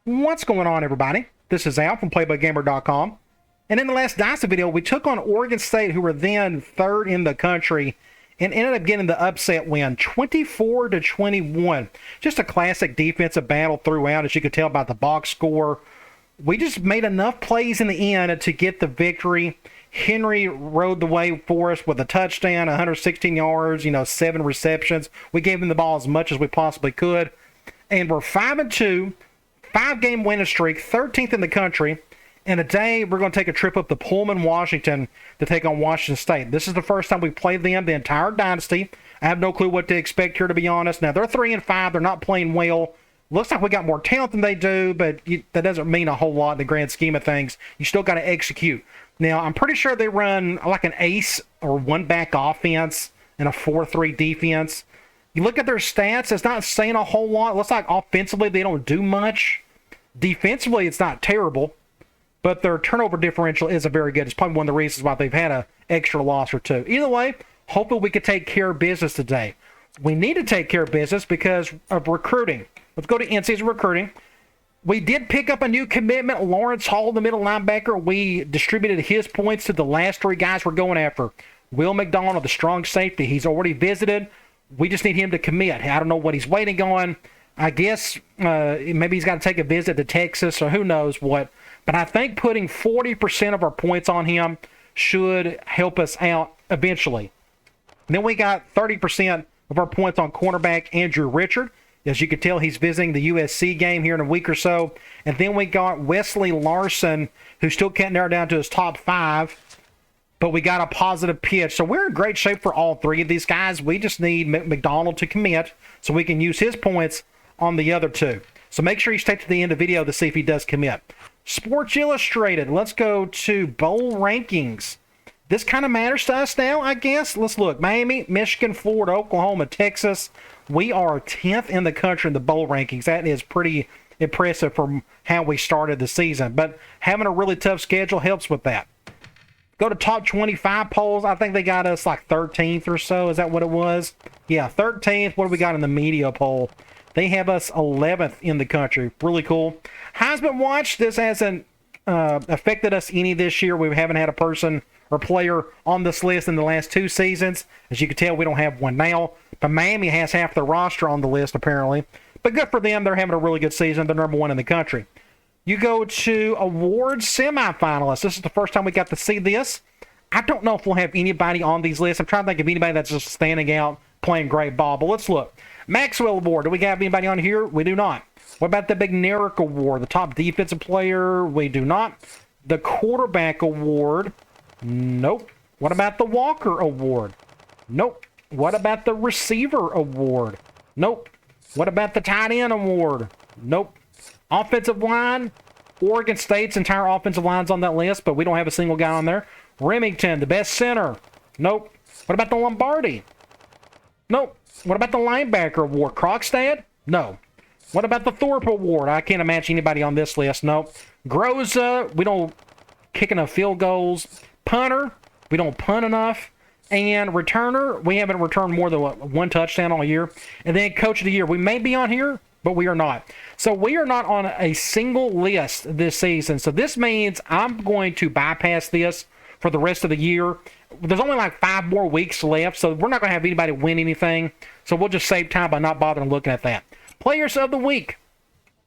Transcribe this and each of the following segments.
What's going on, everybody? This is Al from PlaybookGamer.com. And in the last Dynasty video, we took on Oregon State, who were then third in the country, and ended up getting the upset win, 24-21. Just a classic defensive battle throughout, as you could tell by the box score. We just made enough plays in the end to get the victory. Henry rode the way for us with a touchdown, 116 yards, 7 receptions. We gave him the ball as much as we possibly could. And we're 5-2, 5-game winning streak, 13th in the country. And today we're going to take a trip up to Pullman, Washington to take on Washington State. This is the first time we played them the entire Dynasty. I have no clue what to expect here, to be honest. Now, they're 3-5. They're not playing well. Looks like we got more talent than they do, but that doesn't mean a whole lot in the grand scheme of things. You still got to execute. Now, I'm pretty sure they run like an ace or one-back offense and a 4-3 defense. You look at their stats, it's not saying a whole lot. It looks like offensively they don't do much. Defensively, it's not terrible, but their turnover differential isn't very good. It's probably one of the reasons why they've had an extra loss or two. Either way, hopefully we can take care of business today. We need to take care of business because of recruiting. Let's go to in-season recruiting. We did pick up a new commitment, Lawrence Hall, the middle linebacker. We distributed his points to the last 3 guys we're going after. Will McDonald, the strong safety, he's already visited. We just need him to commit. I don't know what he's waiting on. I guess maybe he's got to take a visit to Texas or who knows what. But I think putting 40% of our points on him should help us out eventually. Then we got 30% of our points on cornerback Andrew Richard. As you can tell, he's visiting the USC game here in a week or so. And then we got Wesley Larson, who still can't narrow down to his top 5. But we got a positive pitch. So we're in great shape for all 3 of these guys. We just need McDonald to commit so we can use his points on the other 2. So make sure you stay to the end of the video to see if he does commit. Sports Illustrated. Let's go to bowl rankings. This kind of matters to us now, I guess. Let's look. Miami, Michigan, Florida, Oklahoma, Texas. We are 10th in the country in the bowl rankings. That is pretty impressive from how we started the season. But having a really tough schedule helps with that. Go to top 25 polls. I think they got us like 13th or so. Is that what it was? Yeah, 13th. What do we got in the media poll? They have us 11th in the country. Really cool. Heisman Watch. This hasn't affected us any this year. We haven't had a person or player on this list in the last 2 seasons. As you can tell, we don't have one now. But Miami has half the roster on the list, apparently. But good for them. They're having a really good season. They're number 1 in the country. You go to awards semifinalists. This is the first time we got to see this. I don't know if we'll have anybody on these lists. I'm trying to think of anybody that's just standing out, playing great ball. But let's look. Maxwell Award. Do we have anybody on here? We do not. What about the Big Nerick Award? The top defensive player? We do not. The Quarterback Award? Nope. What about the Walker Award? Nope. What about the Receiver Award? Nope. What about the Tight End Award? Nope. Offensive line? Oregon State's entire offensive line's on that list, but we don't have a single guy on there. Remington, the best center? Nope. What about the Lombardi? Nope. What about the Linebacker Award? Krogstad? No. What about the Thorpe Award? I can't imagine anybody on this list. Nope. Groza, we don't kick enough field goals. Punter, we don't punt enough. And returner, we haven't returned more than 1 touchdown all year. And then Coach of the Year, we may be on here, but we are not. So we are not on a single list this season. So this means I'm going to bypass this for the rest of the year. There's only like 5 more weeks left, so we're not going to have anybody win anything. So we'll just save time by not bothering looking at that. Players of the week.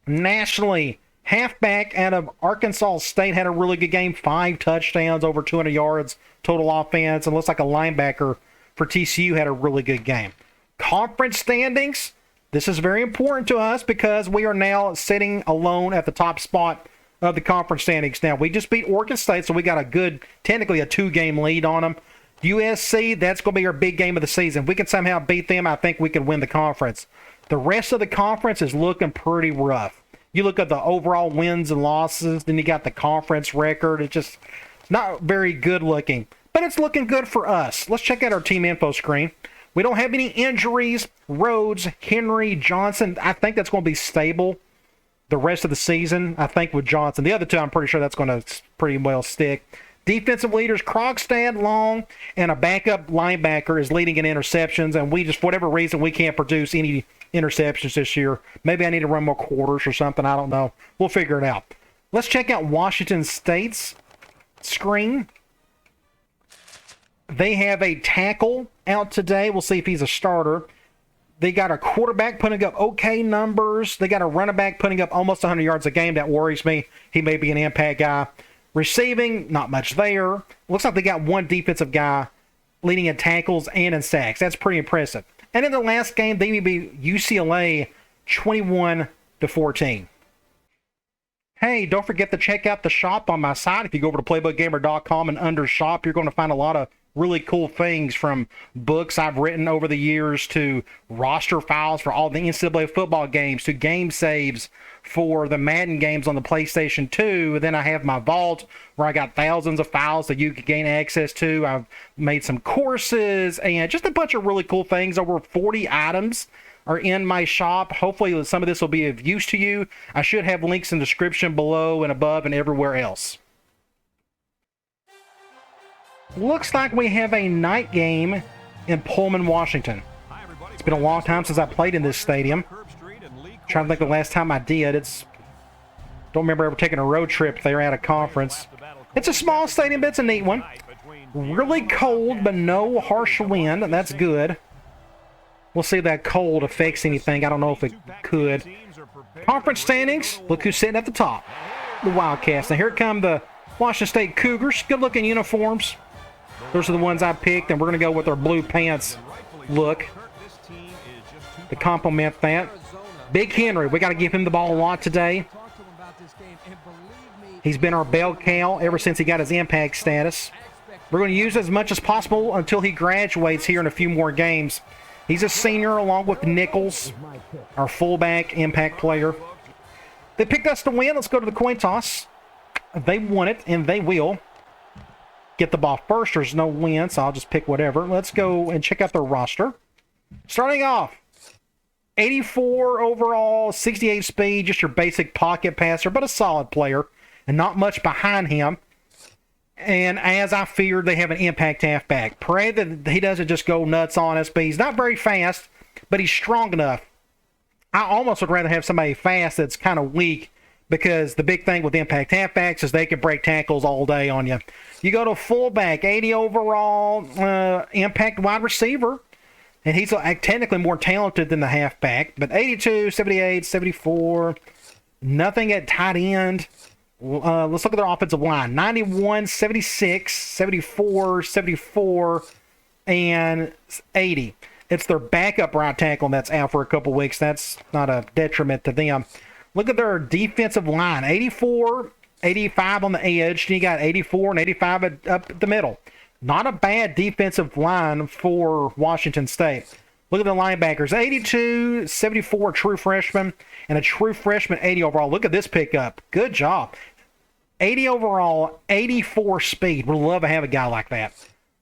Nationally, halfback out of Arkansas State had a really good game. 5 touchdowns, over 200 yards total offense. And looks like a linebacker for TCU had a really good game. Conference standings. This is very important to us because we are now sitting alone at the top spot of the conference standings. Now, we just beat Oregon State, so we got a good, technically a 2-game lead on them. USC, that's going to be our big game of the season. If we can somehow beat them, I think we can win the conference. The rest of the conference is looking pretty rough. You look at the overall wins and losses, then you got the conference record. It's just not very good looking, but it's looking good for us. Let's check out our team info screen. We don't have any injuries. Rhodes, Henry, Johnson, I think that's going to be stable the rest of the season, I think, with Johnson. The other 2, I'm pretty sure that's going to pretty well stick. Defensive leaders, Krogstad, Long, and a backup linebacker is leading in interceptions, and we just, for whatever reason, we can't produce any interceptions this year. Maybe I need to run more quarters or something. I don't know. We'll figure it out. Let's check out Washington State's screen. They have a tackle out today. We'll see if he's a starter. They got a quarterback putting up okay numbers. They got a running back putting up almost 100 yards a game. That worries me. He may be an impact guy. Receiving, not much there. Looks like they got one defensive guy leading in tackles and in sacks. That's pretty impressive. And in the last game, they beat UCLA 21-14. Hey, don't forget to check out the shop on my site. If you go over to playbookgamer.com and under shop, you're going to find a lot of really cool things, from books I've written over the years to roster files for all the NCAA football games to game saves for the Madden games on the PlayStation 2. Then I have my vault where I got thousands of files that you can gain access to. I've made some courses and just a bunch of really cool things. Over 40 items are in my shop. Hopefully some of this will be of use to you. I should have links in the description below and above and everywhere else. Looks like we have a night game in Pullman, Washington. It's been a long time since I played in this stadium. Trying to think the last time I did. Don't remember ever taking a road trip there at a conference. It's a small stadium, but it's a neat one. Really cold, but no harsh wind, and that's good. We'll see if that cold affects anything. I don't know if it could. Conference standings, look who's sitting at the top. The Wildcats. Now here come the Washington State Cougars. Good-looking uniforms. Those are the ones I picked, and we're going to go with our blue pants look to complement that. Big Henry, we got to give him the ball a lot today. He's been our bell cow ever since he got his impact status. We're going to use as much as possible until he graduates here in a few more games. He's a senior along with Nichols, our fullback impact player. They picked us to win. Let's go to the coin toss. They won it, and they will get the ball first. There's no win, so I'll just pick whatever. Let's go and check out their roster. Starting off, 84 overall, 68 speed, just your basic pocket passer, but a solid player, and not much behind him. And as I feared, they have an impact halfback. Pray that he doesn't just go nuts on us, but he's not very fast, but he's strong enough. I almost would rather have somebody fast that's kind of weak, because the big thing with impact halfbacks is they can break tackles all day on you. You go to fullback, 80 overall, impact wide receiver. And he's technically more talented than the halfback. But 82, 78, 74. Nothing at tight end. Let's look at their offensive line. 91, 76, 74, 74, and 80. It's their backup right tackle that's out for a couple weeks. That's not a detriment to them. Look at their defensive line. 84, 85 on the edge. Then you got 84 and 85 up the middle. Not a bad defensive line for Washington State. Look at the linebackers. 82, 74 true freshman, and a true freshman 80 overall. Look at this pickup. Good job. 80 overall, 84 speed. We'd love to have a guy like that.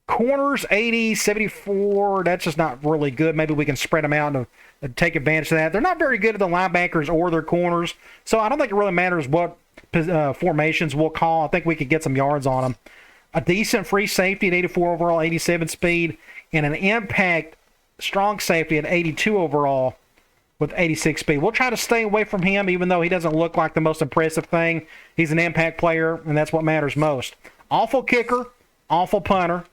Corners, 80, 74. That's just not really good. Maybe we can spread them out and take advantage of that. They're not very good at the linebackers or their corners, so I don't think it really matters what formations we'll call. I think we could get some yards on them. A decent free safety at 84 overall, 87 speed, and an impact strong safety at 82 overall with 86 speed. We'll try to stay away from him, even though he doesn't look like the most impressive thing. He's an impact player, and that's what matters most. Awful kicker, awful punter.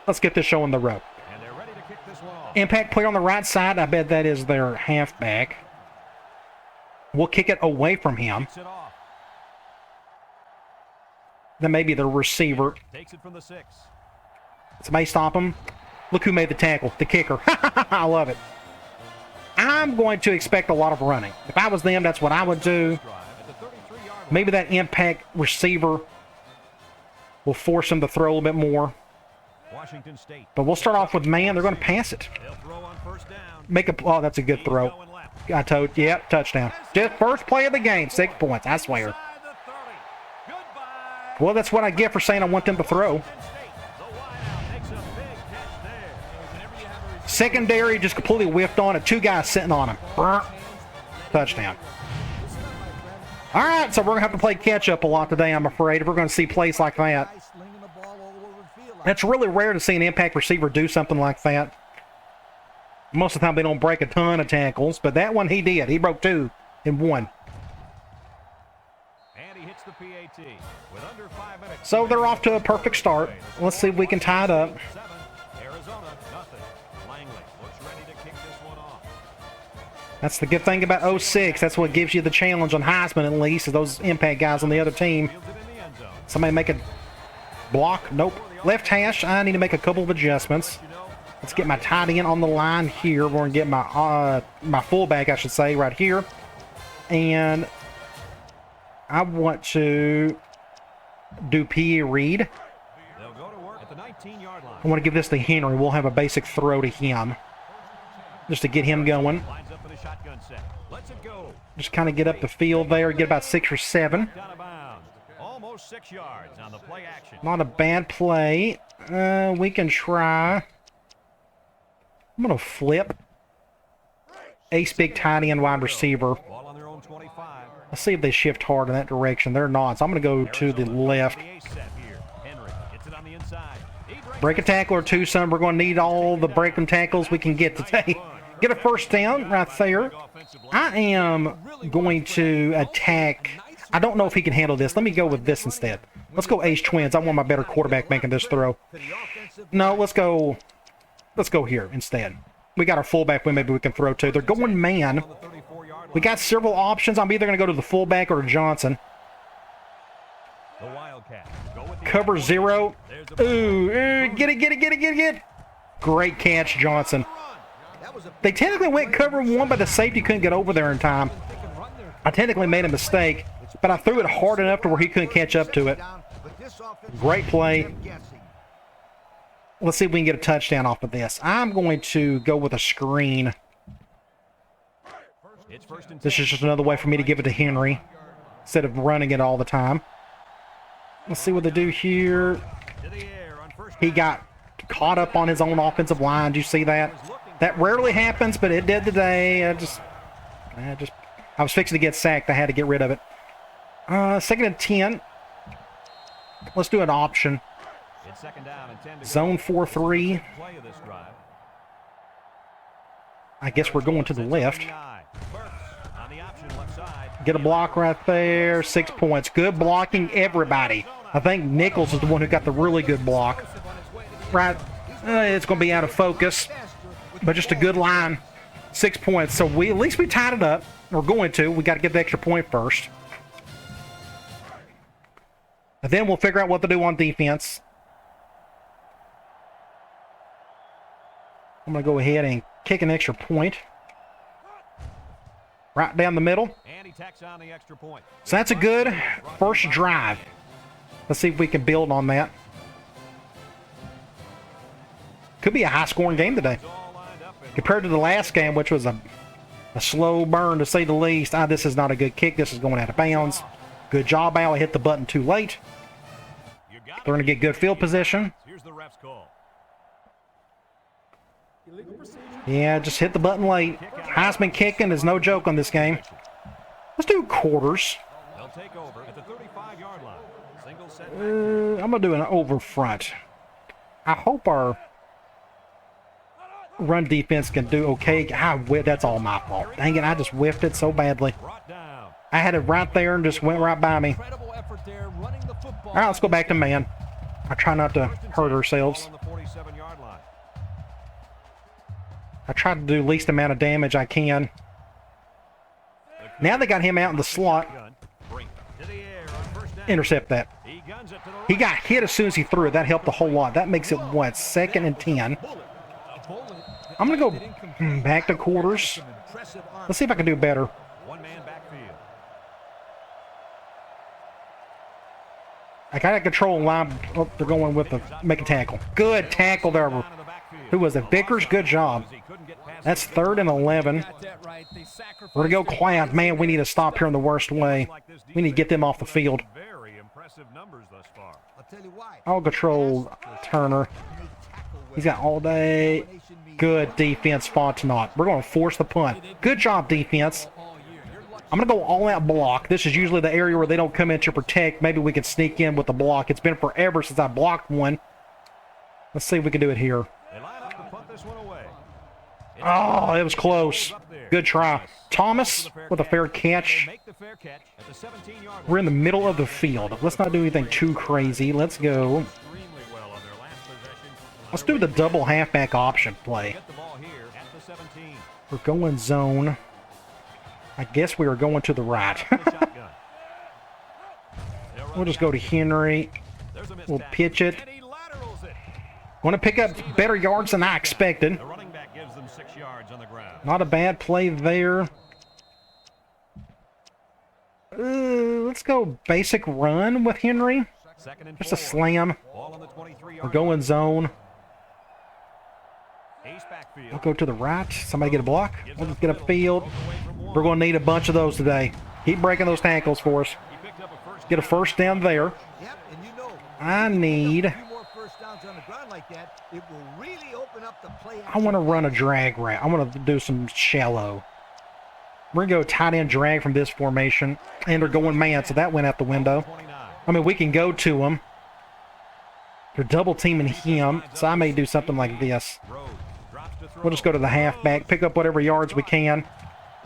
Let's get this show on the road. Impact player on the right side, I bet that is their halfback. We'll kick it away from him. Then maybe the receiver. Takes it from the 6. Somebody stop him. Look who made the tackle, the kicker. I love it. I'm going to expect a lot of running. If I was them, that's what I would do. Maybe that impact receiver will force him to throw a little bit more. Washington State. But we'll start off with man. They're going to pass it. Oh, that's a good throw. I told you. Yep, touchdown. Just first play of the game, 6 points, I swear. Well, that's what I get for saying I want them to throw. Secondary just completely whiffed on it. 2 guys sitting on him. Touchdown. All right, so we're going to have to play catch-up a lot today, I'm afraid, if we're going to see plays like that. That's really rare to see an impact receiver do something like that. Most of the time they don't break a ton of tackles, but that one he did. He broke 2 in 1. And he hits the PAT with under 5 minutes. So they're off to a perfect start. Let's see if we can tie it up. 7, Arizona, nothing. Langley looks ready to kick this one off. That's the good thing about 06. That's what gives you the challenge on Heisman, at least, is those impact guys on the other team. Fields it in the end zone. Somebody make a block. Nope. Left hash. I need to make a couple of adjustments. Let's get my tight end on the line here. We're going to get my fullback, I should say, right here. And I want to do P.E. Reed. They'll go to work at the 19-yard line. I want to give this to Henry. We'll have a basic throw to him just to get him going. Lines up in a shotgun set. Lets it go. Just kind of get up the field there, get about 6 or 7. Out of bounds. Almost 6 yards on the play action. Not a bad play. We can try. I'm going to flip. Ace big tight end wide receiver. Ball on their own 25. Let's see if they shift hard in that direction. They're not, so I'm going to go to the left. The ace set here. Henry gets it on the inside. He breaks Break a tackle or two, son. We're going to need all the breaking tackles we can get today. Get a first down right there. I am going to attack. I don't know if he can handle this. Let me go with this instead. Let's go Ace Twins. I want my better quarterback making this throw. No, let's go here instead. We got our fullback when maybe we can throw to. They're going man. on the 34-yard We line. got several options. I'm either going to go to the fullback or to Johnson. The Wildcats go with the Cover 0. There's a Ooh, get it. Great catch, Johnson. They technically went cover 1, but the safety couldn't get over there in time. I technically made a mistake, but I threw it hard enough to where he couldn't catch up to it. Great play. Let's see if we can get a touchdown off of this. I'm going to go with a screen. It's first and 10. This is just another way for me to give it to Henry instead of running it all the time. Let's see what they do here. To the air on first He down. got caught up on his own offensive line. Do you see that? That rarely happens, but it did today. I was fixing to get sacked. I had to get rid of it. 2nd and 10. Let's do an option. It's second down and 10 to go. Zone 4-3. Play of this drive. I guess we're going to the left. 39. Burks on the option left side. Get a block right there. 6 points. Good blocking, everybody. I think Nichols is the one who got the really good block. Right. It's going to be out of focus, but just a good line. 6 points. So at least we tied it up. We're going to. We got to get the extra point first. And then we'll figure out what to do on defense. I'm going to go ahead and kick an extra point. Right down the middle. And he tacks on the extra point. So that's a good first drive. Let's see if we can build on that. Could be a high-scoring game today. It's all lined up and Compared to the last game, which was a slow burn to say the least. This is not a good kick. This is going out of bounds. Good job, Al. I hit the button too late. you got They're going to get good field position. Here's the ref's call. Yeah, just hit the button late. Heisman kicking is no joke on this game. Let's do quarters. They'll take over at the 35-yard line. Single set. I'm going to do an over front. I hope our run defense can do okay. That's all my fault. Dang it, I just whiffed it so badly. Brought down. I had it right there and just went right by me. Incredible effort there running the football. All right, let's go back to man. I try not to hurt ourselves. On the 47-yard line. I try to do least amount of damage I can. Now they got him out in the slot. Gun. Brink to the air on first down. Intercept that. He guns it to the He right. got hit as soon as he threw it. That helped a whole lot. That makes it, what, 2nd and 10. I'm going to go back to quarters. Let's see if I can do better. One-man backfield. I got to control line. Oh, they're going with the make a tackle. Good tackle there. Down in the backfield. Who was it? Vickers? Good job. He couldn't get past That's 3rd and 11. We're going to go quiet. Man, we need to stop here in the worst way. We need to get them off the field. Very impressive numbers thus far. I'll control Turner. He's got all day. Good defense, Fontenot. We're going to force the punt. Good job, defense. I'm going to go all-out block. This is usually the area where they don't come in to protect. Maybe we can sneak in with the block. It's been forever since I blocked one. Let's see if we can do it here. They line up to punt this one away. Oh, it was close. Good try. Thomas with a fair catch. We're in the middle of the field. Let's not do anything too crazy. Let's go. Let's do the double halfback option play. We're going zone. I guess we are going to the right. We'll just go to Henry. We'll pitch it. Want to pick up better yards than I expected. Not a bad play there. Let's go basic run with Henry. Just a slam. We're going zone. We'll go to the right. Somebody get a block. We'll just get a field. We're going to need a bunch of those today. Keep breaking those tackles for us. Get a first down there. I need... I want to run a drag route. I want to do some shallow. We're going to go tight end drag from this formation. And they're going man, so that went out the window. I mean, we can go to them. They're double teaming him, so I may do something like this. We'll just go to the halfback, pick up whatever yards we can.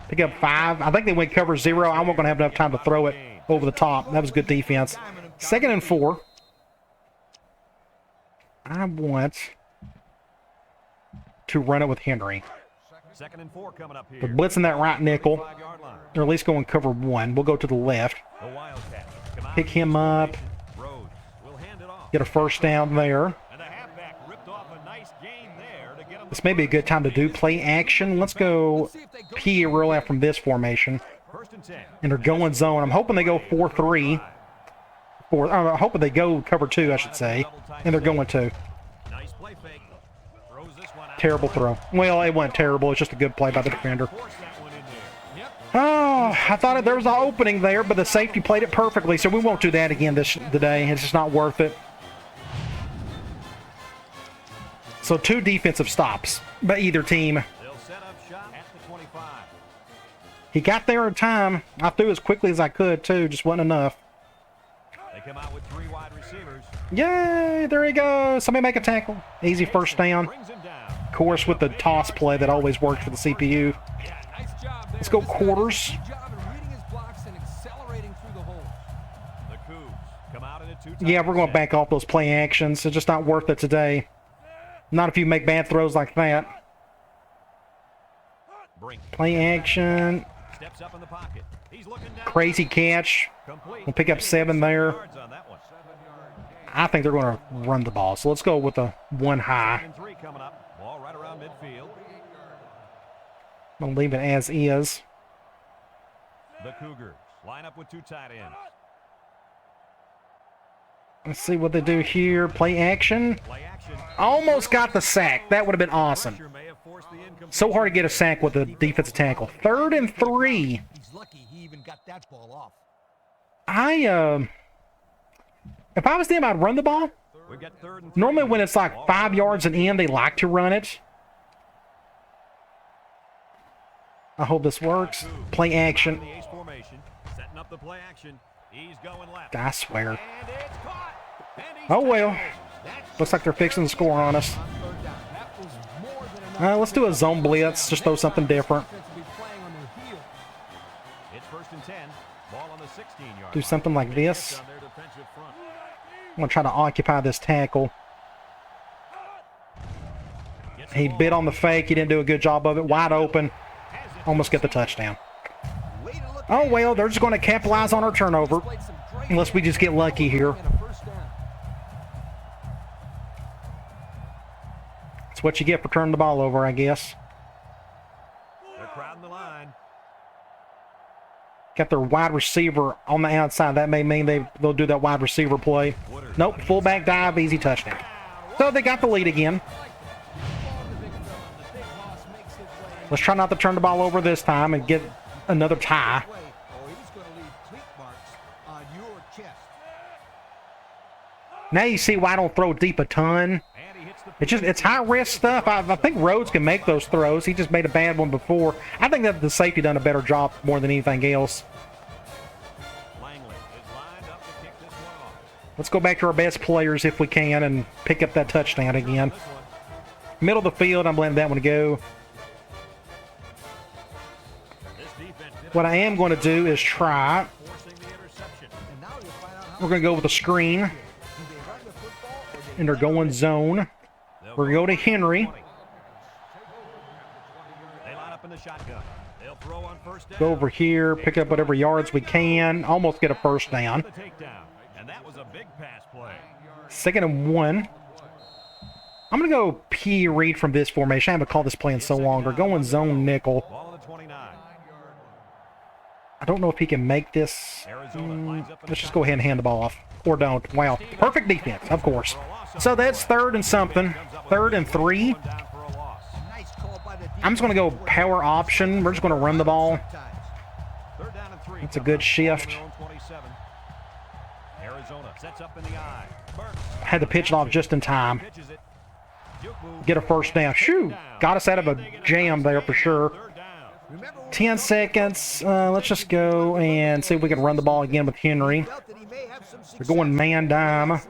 Pick up 5. I think they went cover 0. I wasn't going to have enough time to throw it over the top. That was good defense. 2nd and 4. I want to run it with Henry. 2nd and 4 coming up here. They're blitzing that right nickel. Or at least going cover 1. We'll go to the left. Pick him up. Get a first down there. This may be a good time to do play action. Let's go P roll out from this formation. And they're going zone. I'm hoping they go 4-3. I'm hoping they go cover 2, I should say. And they're going to. Terrible throw. Well, it wasn't terrible. It's just a good play by the defender. Oh, I thought there was an opening there, but the safety played it perfectly, so we won't do that again today. It's just not worth it. So 2 defensive stops by either team. He got there in time. I threw as quickly as I could, too. Just wasn't enough. They come out with 3 wide receivers. Yay! There he goes. Somebody make a tackle. Easy first down. Of course, with the toss play that always works for the CPU. Let's go quarters. Yeah, we're going to back off those play actions. It's just not worth it today. Not if you make bad throws like that. Play action. Crazy catch. We'll pick up 7 there. I think they're going to run the ball. So let's go with a 1 high. I'm going to leave it as is. The Cougars line up with 2 tight ends. Let's see what they do here. Play action. Almost got the sack. That would have been awesome. So hard to get a sack with a defensive tackle. 3rd and 3. If I was them, I'd run the ball. Normally when it's like 5 yards and in, they like to run it. I hope this works. Play action. I swear. Oh well. Looks like they're fixing the score on us. Let's do a zone blitz. Just throw something different. Do something like this. I'm going to try to occupy this tackle. He bit on the fake. He didn't do a good job of it. Wide open. Almost get the touchdown. Oh, well, they're just going to capitalize on our turnover. Unless we just get lucky here. That's what you get for turning the ball over, I guess. They're crowding the line. Got their wide receiver on the outside. That may mean they'll do that wide receiver play. Nope, fullback dive, easy touchdown. So they got the lead again. Let's try not to turn the ball over this time and get another tie. Now you see why I don't throw deep a ton. It's high risk stuff. I think Rhodes can make those throws. He just made a bad one before. I think that the safety done a better job more than anything else. Let's go back to our best players if we can and pick up that touchdown again. Middle of the field, I'm letting that one go. What I am going to do is try. We're going to go with a screen. And they're going zone. We're going to go to Henry. Go over here, pick up whatever yards we can. Almost get a first down. 2nd and 1. I'm going to go P read from this formation. I haven't called this play in so long. They're going zone nickel. I don't know if he can make this. Let's just go ahead and hand the ball off. Or don't. Wow. Perfect defense, of course. So that's 3rd and something. 3rd and 3. I'm just going to go power option. We're just going to run the ball. It's a good shift. Had to pitch it off just in time. Get a first down. Shoo! Got us out of a jam there for sure. 10 seconds. Let's just go and see if we can run the ball again with Henry. They're going man dime.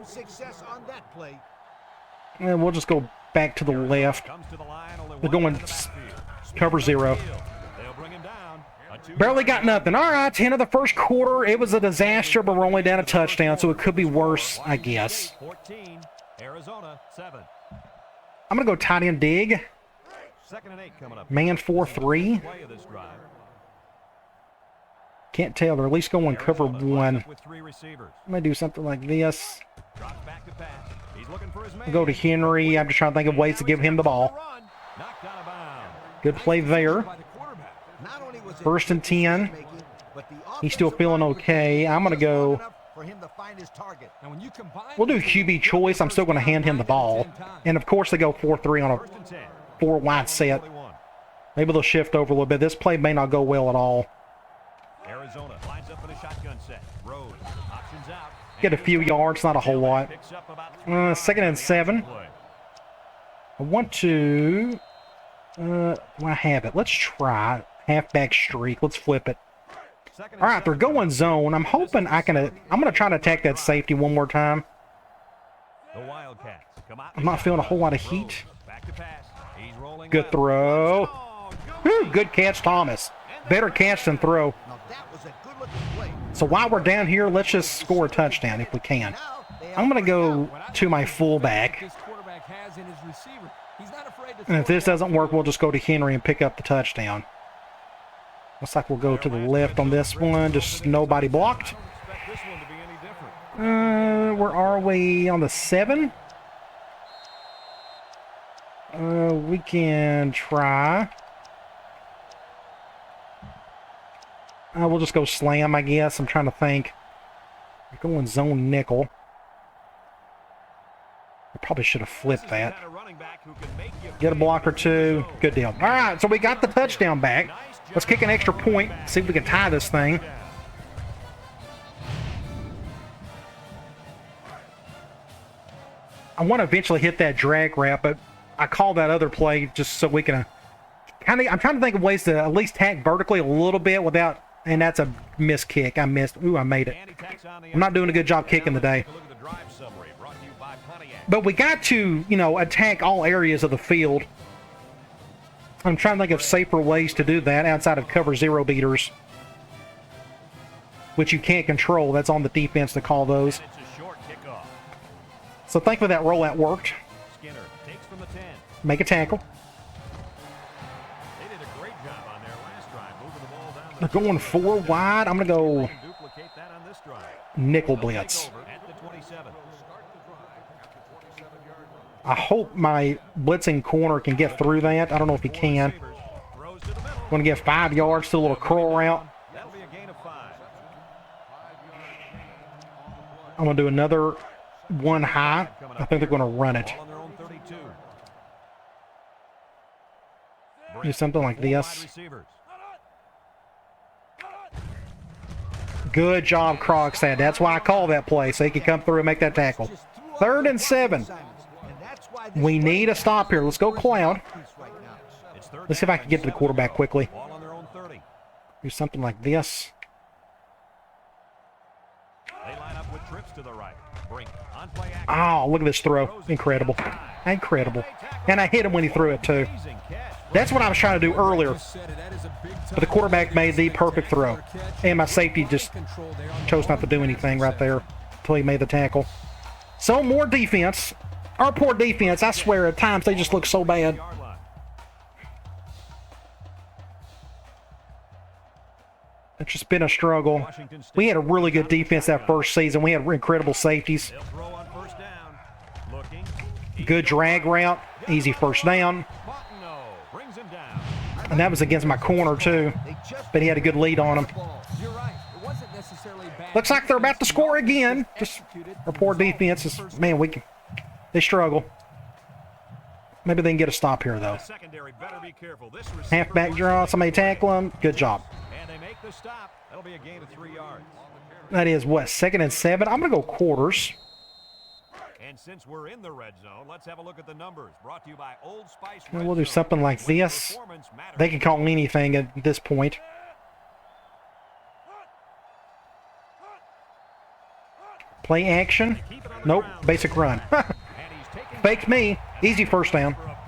And we'll just go back to the left. They're going cover 0. Barely got nothing. All right, 10 of the first quarter. It was a disaster, but we're only down a touchdown, so it could be worse, I guess. I'm going to go tight end dig. Man 4-3. Can't tell. They're at least going cover 1. I'm going to do something like this. We'll go to Henry. I'm just trying to think of ways to give him the ball. Good play there. 1st and 10. He's still feeling okay. I'm going to go. We'll do QB choice. I'm still going to hand him the ball. And, of course, they go 4-3 on a 4-wide set. Maybe they'll shift over a little bit. This play may not go well at all. Get a few yards, not a whole lot. 2nd and 7. I want to... I have it. Let's try halfback streak. Let's flip it. All right, they're going zone. I'm hoping I can... I'm going to try to attack that safety one more time. I'm not feeling a whole lot of heat. Good throw. Whew, good catch, Thomas. Better catch than throw. So while we're down here, let's just score a touchdown if we can. I'm going to go to my fullback. And if this doesn't work, we'll just go to Henry and pick up the touchdown. Looks like we'll go to the left on this one. Just nobody blocked. Where are we? On the 7? We can try. We'll just go slam, I guess. I'm trying to think. We're going zone nickel. I probably should have flipped that. Get a block or 2. Good deal. All right, so we got the touchdown back. Let's kick an extra point. See if we can tie this thing. I want to eventually hit that drag wrap, but I call that other play just so we can kind of... I'm trying to think of ways to at least tack vertically a little bit without... And that's a missed kick. I missed. Ooh, I made it. I'm not doing a good job kicking today. But we got to, you know, attack all areas of the field. I'm trying to think of safer ways to do that outside of cover 0 beaters, which you can't control. That's on the defense to call those. So thankfully that rollout worked. Make a tackle. They're going 4 wide. I'm going to go nickel blitz. I hope my blitzing corner can get through that. I don't know if he can. Going to get 5 yards to a little curl route. I'm going to do another 1 high. I think they're going to run it. Do something like this. Good job, Krogstad. That's why I call that play, so he can come through and make that tackle. 3rd and 7. We need a stop here. Let's go Cloud. Let's see if I can get to the quarterback quickly. Do something like this. Trips to the right. Brink on play action. Oh, look at this throw. Incredible. Incredible. And I hit him when he threw it, too. Amazing catch. That's what I was trying to do earlier. But the quarterback made the perfect throw. And my safety just chose not to do anything right there until he made the tackle. So, more defense. Our poor defense, I swear, at times they just look so bad. Yard line. It's just been a struggle. We had a really good defense that first season. We had incredible safeties. They'll throw on first down. Looking. Good drag route. Easy first down. Martineau brings him down. And that was against my corner, too. But he had a good lead on him. You're right. It wasn't necessarily bad. Looks like they're about to score again. Just our poor defense is, man, they struggle. Maybe they can get a stop here, though. The secondary better be careful. This receiver Halfback wants draw, to somebody tackle him. Good job. And they make the stop. That'll be a gain of 3 yards. That is, what, 2nd and 7? I'm going to go quarters. And since we're in the red zone, let's have a look at the numbers. Brought to you by Old Spice. And Red we'll do Zone. something like When this. performance matters. They can call anything at this point. Play action. Nope, basic run. And he's taking Faked me. Easy first down. for a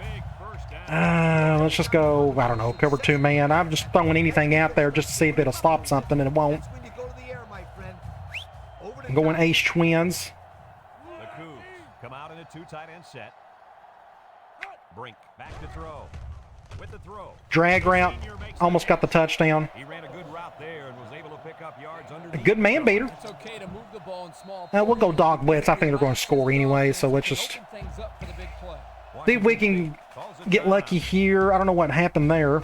big first down. Let's just go, I don't know, cover 2 man. I'm just throwing anything out there just to see if it'll stop something, and it won't. That's when you go to the air, my friend. Over the I'm going top. ace twins. The Cougs come out in a 2 tight end set. Brink back to throw. With the throw. Drag route. Almost got the touchdown. He ran a good route there and was able to pick up yards A underneath. good man beater. It's okay to move the ball in small. We'll go dog blitz. I think they're going to score anyway, so let's just Open things up for the big play. see if we can get lucky here. I don't know what happened there.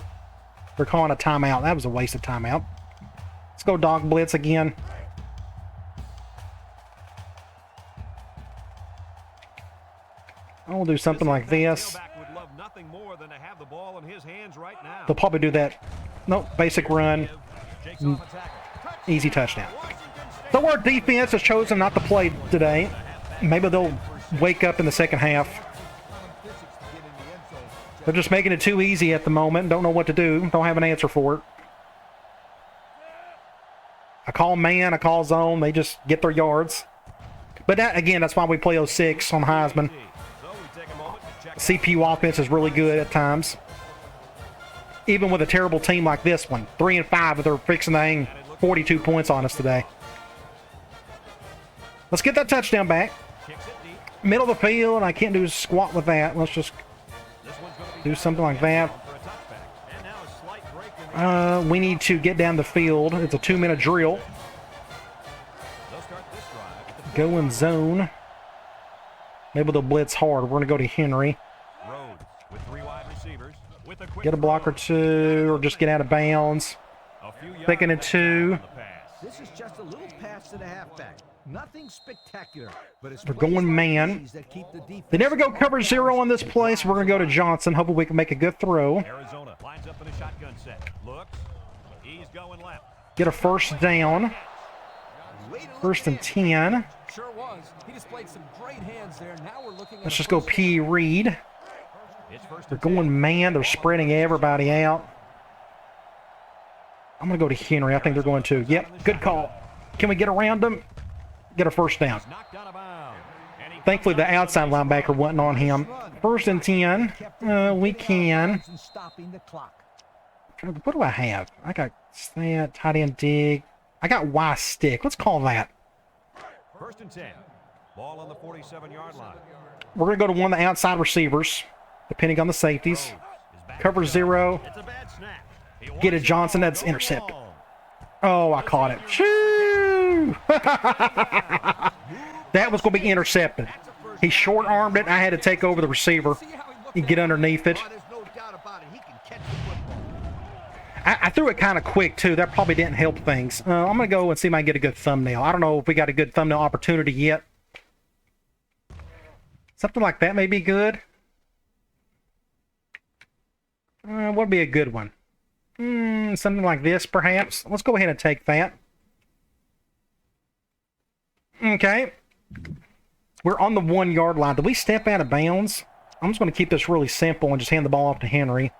They're calling a timeout. That was a waste of timeout. Let's go dog blitz again. I'll do something like this. Tailback would love nothing more than to have the ball in his hands right now. They'll probably do that. Nope, basic run. Jakes off a tackle. Easy touchdown. So our defense has chosen not to play today. Maybe they'll wake up in the second half. They're just making it too easy at the moment. Don't know what to do. Don't have an answer for it. I call man, I call zone. They just get their yards. But that, again, that's why we play 06 on Heisman. So we take a moment to check CPU offense is really good at times. Even with a terrible team like this one. 3 and 5, they're fixing to hang 42 points on us today. Let's get that touchdown back. kicks it deep. Middle of the field, and I can't do squat with that. Let's just This one's going to be do something like that. for a touchback. And now a slight break in the We need to get down the field. It's a 2-minute drill. They'll start this drive at the Go in zone. Maybe they'll blitz hard. We're going to go to Henry. Rhodes with 3 wide receivers. With a quick Get a block or two, or just get out of bounds. A few yards 2nd and back 2. on the pass. This is just a little pass to the halfback. Nothing spectacular, but it's They're going man. that keep the defense. They never go cover 0 on this play, so we're going to go to Johnson. Hopefully we can make a good throw. Arizona lines up in a shotgun set. Looks. He's going left. Get a first down. First and 10. Sure was. He displayed some great hands there. Now we're looking at Let's a just go first P. Reed. It's first They're and 10. going man. They're spreading everybody out. I'm going to go to Henry. I think they're going to. Yep, good call. Can we get around them? Get a first down. Knocked out of bounds. And he Thankfully, the outside linebacker wasn't on him. First and 10. We can. And stopping the clock. What do I have? I got slant, tight end dig. I got Y stick. Let's call that. First and 10. Ball on the 47-yard line. We're going to go to one of the outside receivers, depending on the safeties. Is back Cover to the 0. It's a bad snap. He Get it, wants Johnson. the ball That's going intercepted. long. Oh, I caught it. Shoo! That was going to be intercepted. He short-armed it. I had to take over the receiver and get underneath it. Oh, there's no doubt about it. He can catch the football. I threw it kind of quick, too. That probably didn't help things. I'm going to go and see if I can get a good thumbnail. I don't know if we got a good thumbnail opportunity yet. Something like that may be good. What would be a good one? Something like this, perhaps. Let's go ahead and take that. Okay. We're on the 1-yard line. Did we step out of bounds? I'm just going to keep this really simple and just hand the ball off to Henry.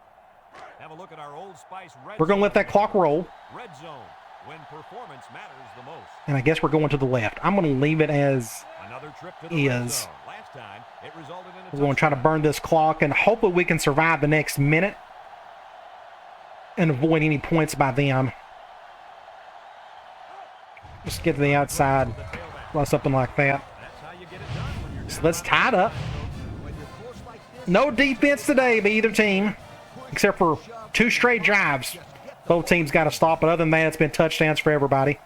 Have a look at our Old Spice red We're going to let zone. that clock roll. Red zone. when performance matters the most. And I guess we're going to the left. I'm going to leave it as Another trip to the red is. zone. Last time, it resulted in a We're going to try to burn this clock, and hopefully we can survive the next minute and avoid any points by them. Just get to the outside or something like that. So let's tie it up. No defense today by either team, except for 2 straight drives. Both teams got to stop, but other than that, it's been touchdowns for everybody.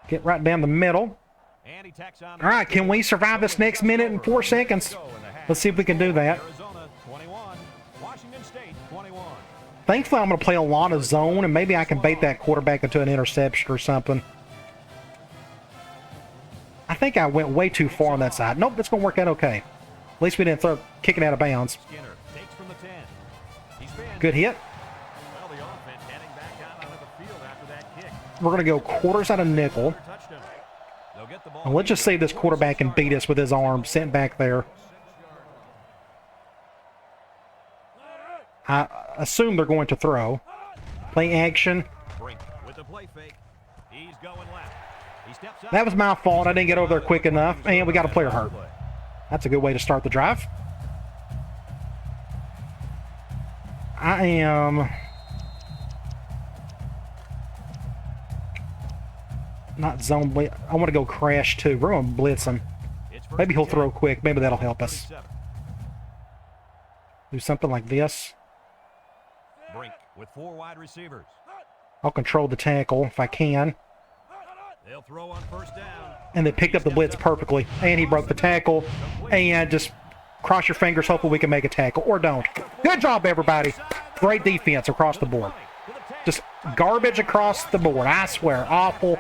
Get right down the middle. All right, can we survive this next minute and 4 seconds? Let's see if we can do that. Thankfully, I'm going to play a lot of zone, and maybe I can bait that quarterback into an interception or something. I think I went way too far on that side. Nope, it's going to work out okay. At least we didn't throw kicking out of bounds. Good hit. We're going to go quarters out of nickel. And let's just say this quarterback can beat us with his arm sent back there. I assume they're going to throw. Play action. That was my fault. I didn't get over there quick enough. And we got a player hurt. That's a good way to start the drive. I am not zone blitz. I want to go crash too. We're going to blitz him. Maybe he'll throw quick. Maybe that'll help us. Do something like this. Brink with 4 wide receivers. I'll control the tackle if I can. They'll throw on first down. And they picked up the blitz perfectly. And he broke the tackle. And just cross your fingers. Hopefully we can make a tackle. Or don't. Good job, everybody. Great defense across the board. Just garbage across the board. I swear. Awful.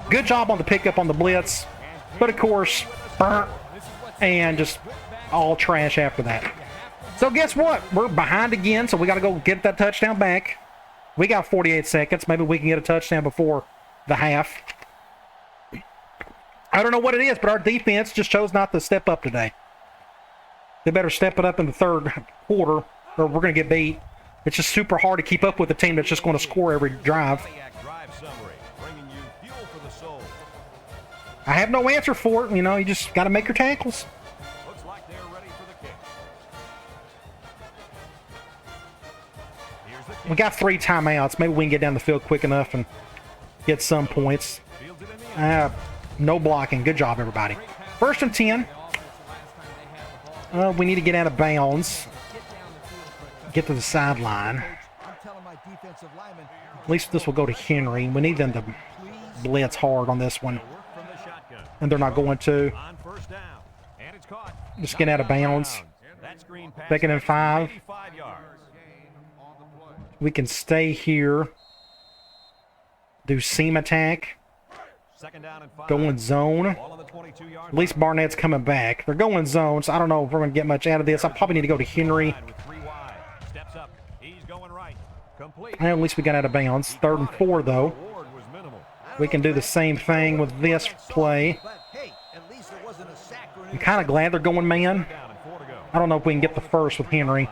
Good job on the pickup on the blitz. But, of course, burnt. And just all trash after that. So guess what? We're behind again, so we got to go get that touchdown back. We got 48 seconds. Maybe we can get a touchdown before the half. I don't know what it is, but our defense just chose not to step up today. They better step it up in the third quarter, or we're going to get beat. It's just super hard to keep up with a team that's just going to score every drive. I have no answer for it. You know, you just got to make your tackles. We got 3 timeouts. Maybe we can get down the field quick enough and get some points. No blocking. Good job, everybody. 1st and 10. We need to get out of bounds. Get to the sideline. At least this will go to Henry. We need them to blitz hard on this one. And they're not going to. Just get out of bounds. 2nd and 5. We can stay here. Do seam attack. Going zone. At least Barnett's coming back. They're going zone, so I don't know if we're going to get much out of this. I probably need to go to Henry. And at least we got out of bounds. 3rd and 4, though. We can do the same thing with this play. I'm kind of glad they're going man. I don't know if we can get the first with Henry.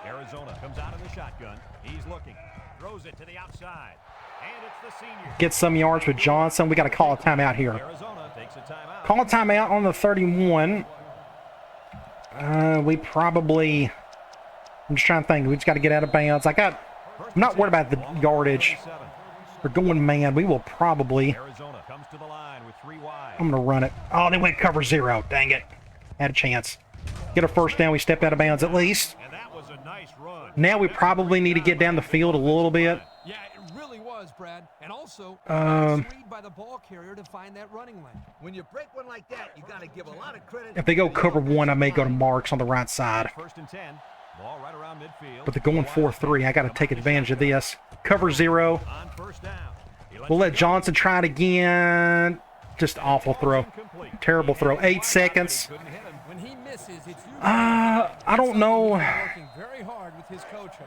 Arizona comes out in the shotgun. He's looking. Throws it to the outside. And it's the senior. Get some yards with Johnson. We got to call a timeout here. Arizona takes a timeout. Call a timeout on the 31. We probably... I'm just trying to think. We just got to get out of bounds. I'm not worried about the yardage. We're going man. We will probably... Arizona comes to the line with 3 wide. I'm going to run it. Oh, they went cover 0. Dang it. Had a chance. Get a first down. We stepped out of bounds at least. And that was a nice run. Now we probably need to get down the field a little bit. Yeah, it really was, Brad. And also, nice read by the ball carrier to find that running lane. When you break one like that, you got to give a lot of credit. If they go cover 1, I may go to Marks on the right side. 1st and 10. Ball right around midfield. But they're going 4-3. I got to take advantage of this. Cover 0. On first down. We'll let Johnson try it again. Just awful throw. Terrible throw. 8 seconds. When he misses, it's I don't know. working very hard with his coaching.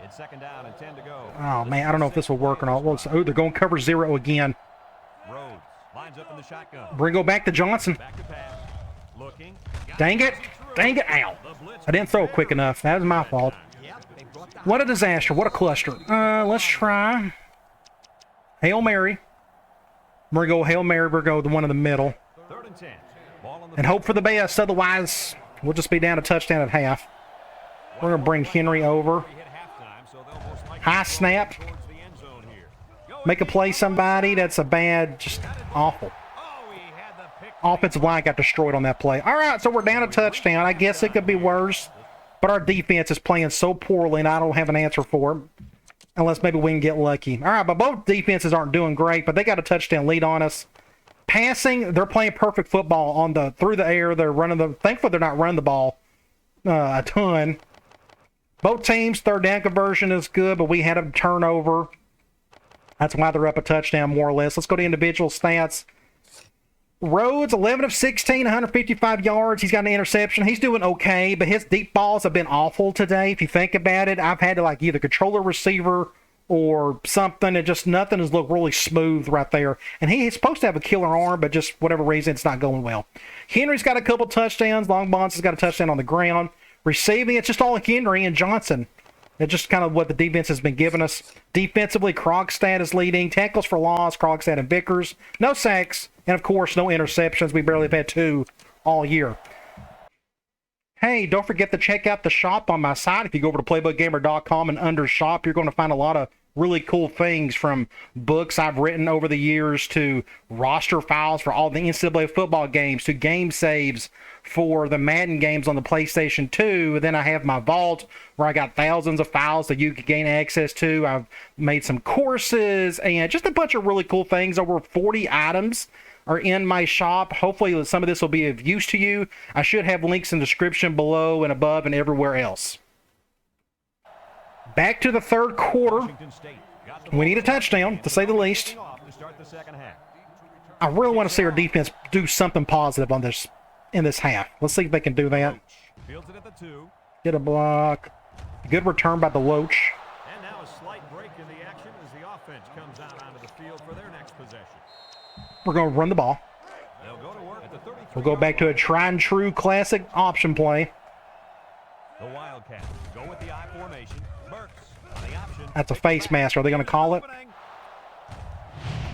It's 2nd down and 10 to go. Oh, man. I don't know if this will work or not. Well, oh, they're going cover 0 again. Rhodes lines up in the shotgun. Bring go back to Johnson. Back to pass. Looking. Dang it. Dang it. Ow. I didn't throw it quick enough. That was my fault. What a disaster. What a cluster. Let's try Hail Mary. We're going to go Hail Mary. We're going to go the one in the middle. 3rd and 10. Ball on the And hope for the best. Otherwise, we'll just be down a touchdown at half. We're going to bring Henry over. hit halftime, so they'll most likely High snap. towards the end zone here. Make a play, somebody. That's a bad, just awful. Oh, he had the pick. Offensive line got destroyed on that play. All right, so we're down a touchdown. I guess it could be worse. But our defense is playing so poorly, and I don't have an answer for it. Unless maybe we can get lucky. All right, but both defenses aren't doing great, but they got a touchdown lead on us. Passing, they're playing perfect football on the through the air. They're running the. Thankfully, they're not running the ball a ton. Both teams' third down conversion is good, but we had a turnover. That's why they're up a touchdown, more or less. Let's go to individual stats. Rhodes, 11 of 16, 155 yards. He's got an interception. He's doing okay, but his deep balls have been awful today. If you think about it, I've had to like either control a receiver or something. It just nothing has looked really smooth right there. And he's supposed to have a killer arm, but just whatever reason, it's not going well. Henry's got a couple touchdowns. Long Bonds has got a touchdown on the ground. Receiving, it's just all Henry and Johnson. It's just kind of what the defense has been giving us. Defensively, Krogstad is leading. Tackles for loss, Krogstad and Vickers. No sacks. And, of course, no interceptions. We barely have had 2 all year. Hey, don't forget to check out the shop on my site. If you go over to playbookgamer.com and under shop, you're going to find a lot of really cool things, from books I've written over the years to roster files for all the NCAA football games to game saves for the Madden games on the PlayStation 2. Then I have my vault where I got thousands of files that you can gain access to. I've made some courses and just a bunch of really cool things. Over 40 items are in my shop. Hopefully some of this will be of use to you. I should have links in the description below and above and everywhere else. Back to the third quarter. We need a touchdown, to say the least. I really want to see our defense do something positive on this in this half. Let's see if they can do that. Get a block. Good return by the Loach. And now a slight break in the action as the offense comes out onto the field for their next possession. We're going to run the ball. They'll go to work at the 33. We'll go back to a tried and true classic option play. The Wildcats go with the I formation. Burks on the option. That's a face mask. Are they going to call it?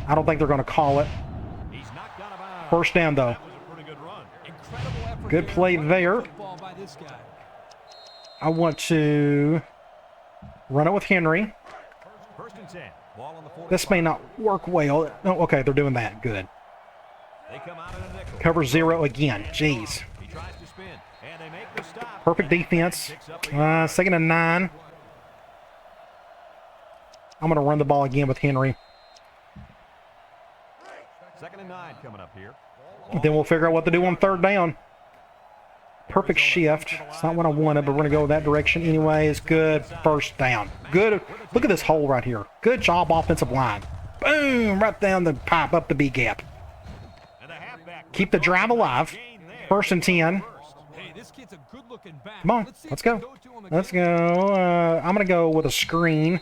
I don't think they're going to call it. He's knocked out of bounds. First down, though. That was a pretty good run. Incredible effort Good there. play there. Football by this guy. I want to run it with Henry. 1st and 10. Ball on the 45. This may not work well. Oh, okay, they're doing that. Good. They come out in a nickel. Cover 0 again. Jeez. He tries to spin, and they make the stop. Perfect defense. 2nd and 9. I'm going to run the ball again with Henry. 2nd and 9 coming up here. Then we'll figure out what to do on 3rd down. Perfect shift. It's not what I wanted, but we're going to go that direction anyways. Good first down. Good. Look at this hole right here. Good job, offensive line. Boom! Right down the pipe, up the B gap. Keep the drive alive. 1st and 10. Hey, this kid's a good-looking back. Come on, let's go. Let's go. I'm going to go with a screen.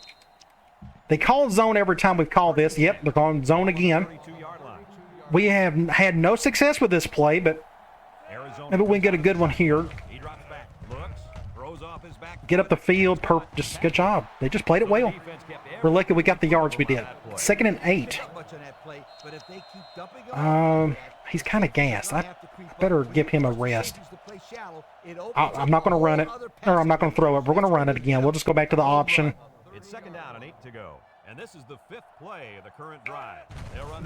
They call zone every time we've called this. Yep, they're calling zone again. We have had no success with this play, but maybe we can get a good one here. Get up the field. Just good job. They just played it well. We're lucky we got the yards we did. 2nd and 8. He's kind of gassed. I better give him a rest. I'm not going to run it, or I'm not going to throw it. We're going to run it again. We'll just go back to the option. It's 2nd down and 8 to go. And this is the 5th play of the current drive.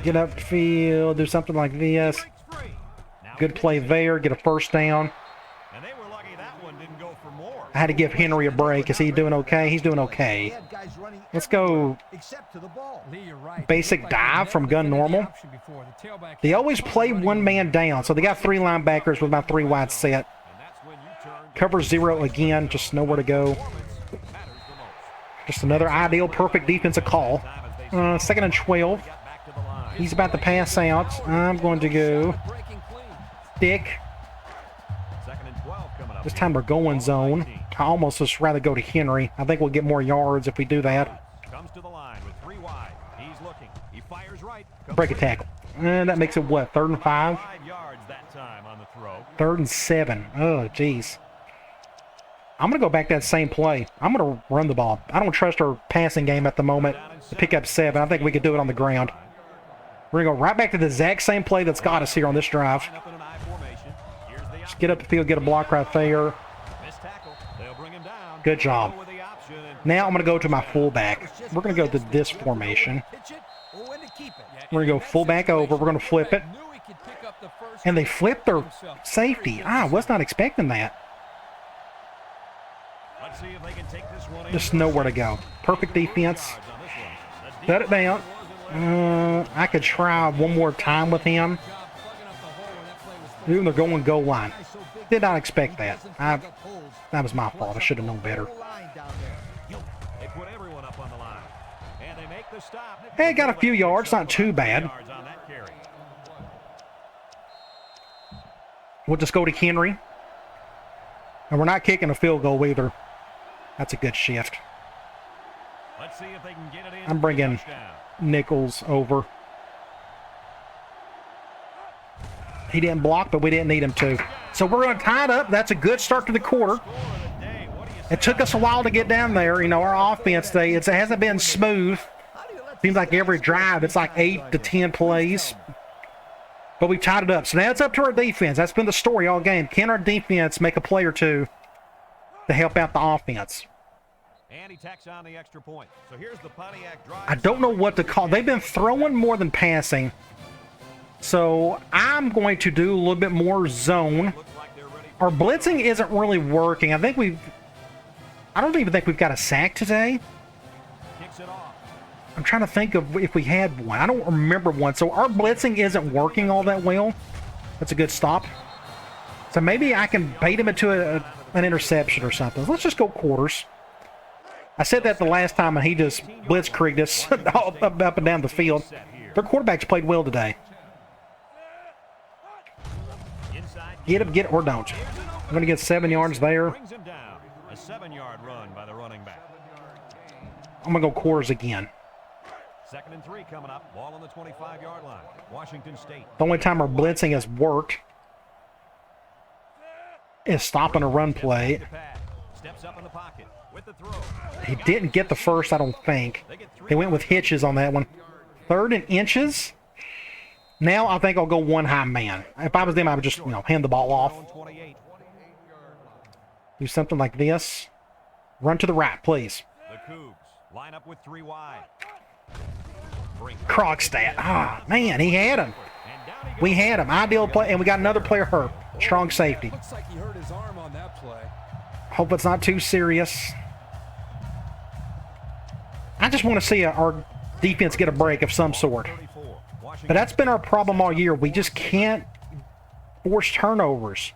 Get up field, do something like this. Good play there. Get a 1st down. And they were lucky that one didn't go for more. I had to give Henry a break. Is he doing okay? He's doing okay. Let's go basic dive from gun normal. They always play one man down, so they got 3 linebackers with my 3 wide set. Cover 0 again, just nowhere to go. Just another ideal, perfect defensive call. 2nd and 12. He's about to pass out. I'm going to go stick. This time we're going zone. I almost just rather go to Henry. I think we'll get more yards if we do that. Comes to the line with 3 wide. He's looking. He fires right. Break a tackle. And that makes it what? 3rd and 5? 5 yards that time on the throw. 3rd and 7. Oh, jeez. I'm going to go back to that same play. I'm going to run the ball. I don't trust our passing game at the moment to pick up 7. I think we could do it on the ground. We're going to go right back to the exact same play that's got us here on this drive. Just get up the field, get a block right there. Good job. Now I'm going to go to my fullback. We're going to go to this formation. We're going to go fullback over. We're going to flip it. And they flipped their safety. I was not expecting that. Just know where to go. Perfect defense. Shut it down. I could try one more time with him. Even they're going goal line. Did not expect that. That was my fault. I should have known better. Hey, got a few yards. Not too bad. We'll just go to Henry. And we're not kicking a field goal either. That's a good shift. Let's see if they can get it in. I'm bringing Nichols over. He didn't block, but we didn't need him to. So we're going to tie it up. That's a good start to the quarter. It took us a while to get down there. You know, our offense, it hasn't been smooth. Seems like every drive, it's like 8 to 10 plays. But we tied it up. So now it's up to our defense. That's been the story all game. Can our defense make a play or two to help out the offense? And he tacks on the extra point. So here's the Pontiac drive. I don't know what to call. They've been throwing more than passing. So I'm going to do a little bit more zone. Our blitzing isn't really working. I don't even think we've got a sack today. I'm trying to think of if we had one. I don't remember one. So our blitzing isn't working all that well. That's a good stop. So maybe I can bait him into an interception or something. Let's just go quarters. I said that the last time, and he just blitzkrieged us up and down the field. Their quarterbacks played well today. Get it, or don't. I'm going to get 7 yards there. A 7-yard run by the running back. I'm going to go quarters again. 2nd and 3 coming up. Ball on the 25-yard line. Washington State. The only time our blitzing has worked is stopping a run play. Steps up in the pocket with the throw. He didn't get the first, I don't think. He went with hitches on that one. 3rd and inches. Now I think I'll go one high man. If I was them, I would just, hand the ball off. Do something like this. Run to the right, please. The Cougs line up with 3 wide. Krogstad. Man, he had him. We had him. Ideal play, and we got another player hurt. Strong safety. Looks like he hurt his arm on that play. Hope it's not too serious. I just want to see our defense get a break of some sort. But that's been our problem all year. We just can't force turnovers.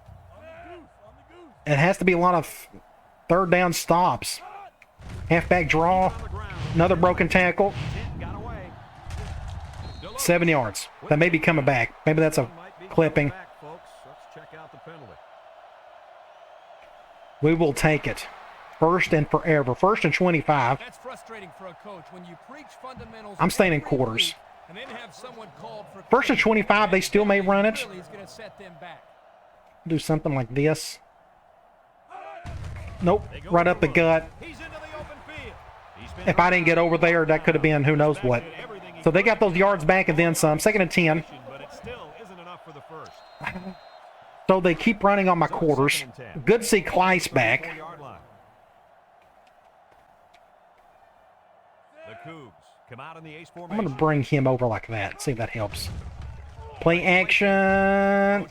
It has to be a lot of 3rd down stops. Halfback draw. Another broken tackle. 7 yards. That may be coming back. Maybe that's a clipping. We will take it. 1st and forever. 1st and 25. That's frustrating for a coach when you preach fundamentals. I'm staying in quarters. And then have someone called for 1st and 25, they still may run it. He's going to set them back. Do something like this. Nope, right up the gut. If I didn't get over there, that could have been who knows what. So they got those yards back and then some. 2nd and 10. So they keep running on my quarters. Good to see Kleiss back. I'm going to bring him over like that. See if that helps. Play action.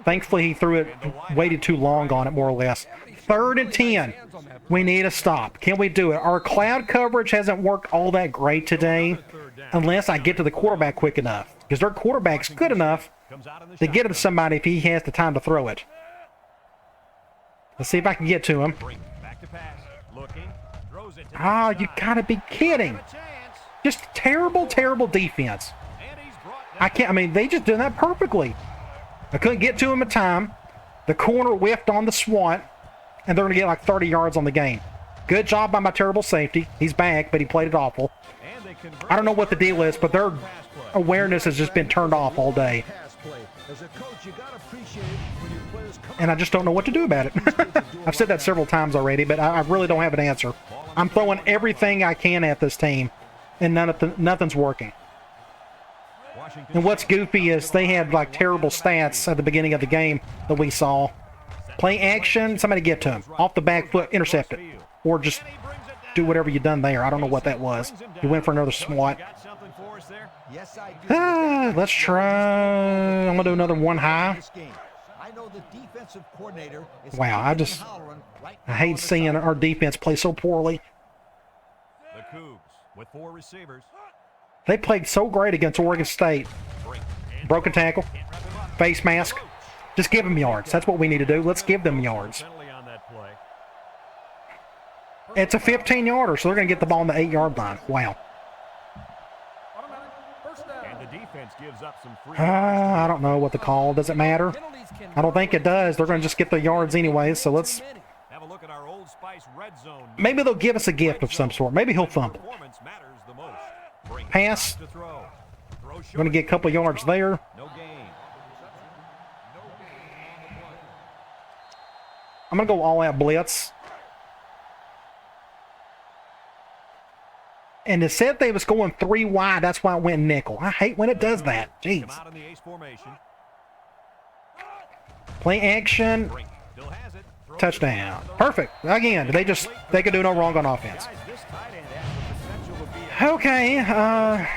Thankfully, he threw it, waited too long on it, more or less. 3rd and 10. We need a stop. Can we do it? Our cloud coverage hasn't worked all that great today unless I get to the quarterback quick enough. Because their quarterback's good enough to get it to somebody if he has the time to throw it. Let's see if I can get to him. You gotta be kidding. Just terrible, terrible defense. They just did that perfectly. I couldn't get to him in time. The corner whiffed on the swat, and they're going to get like 30 yards on the game. Good job by my terrible safety. He's back, but he played it awful. I don't know what the deal is, but their awareness has just been turned off all day. As a coach, you got to appreciate it when your players and I just don't know what to do about it. I've said that several times already, but I really don't have an answer. I'm throwing everything I can at this team, and nothing's working. And what's goofy is they had like terrible stats at the beginning of the game that we saw. Play action, somebody get to him. Off the back foot, intercept it. Or just do whatever you done there. I don't know what that was. He went for another swat. Let's try. I'm going to do another one high. Wow, I hate seeing our defense play so poorly. The Cougs with 4 receivers. They played so great against Oregon State. Broken tackle, face mask. Just give them yards. That's what we need to do. Let's give them yards. It's a 15-yarder, so they're going to get the ball on the 8-yard line. Wow. And the defense gives up some free I don't know what the call. Does it matter? I don't think it does. They're going to just get the yards anyway, so let's... Have a look at our Old Spice red zone. Maybe they'll give us a gift of some sort. Maybe he'll fumble. Pass. Going to get a couple yards there. I'm going to go all-out blitz. And it said they was going 3 wide. That's why it went nickel. I hate when it does that. Jeez. Play action. Touchdown. Perfect. Again, they could do no wrong on offense. Okay.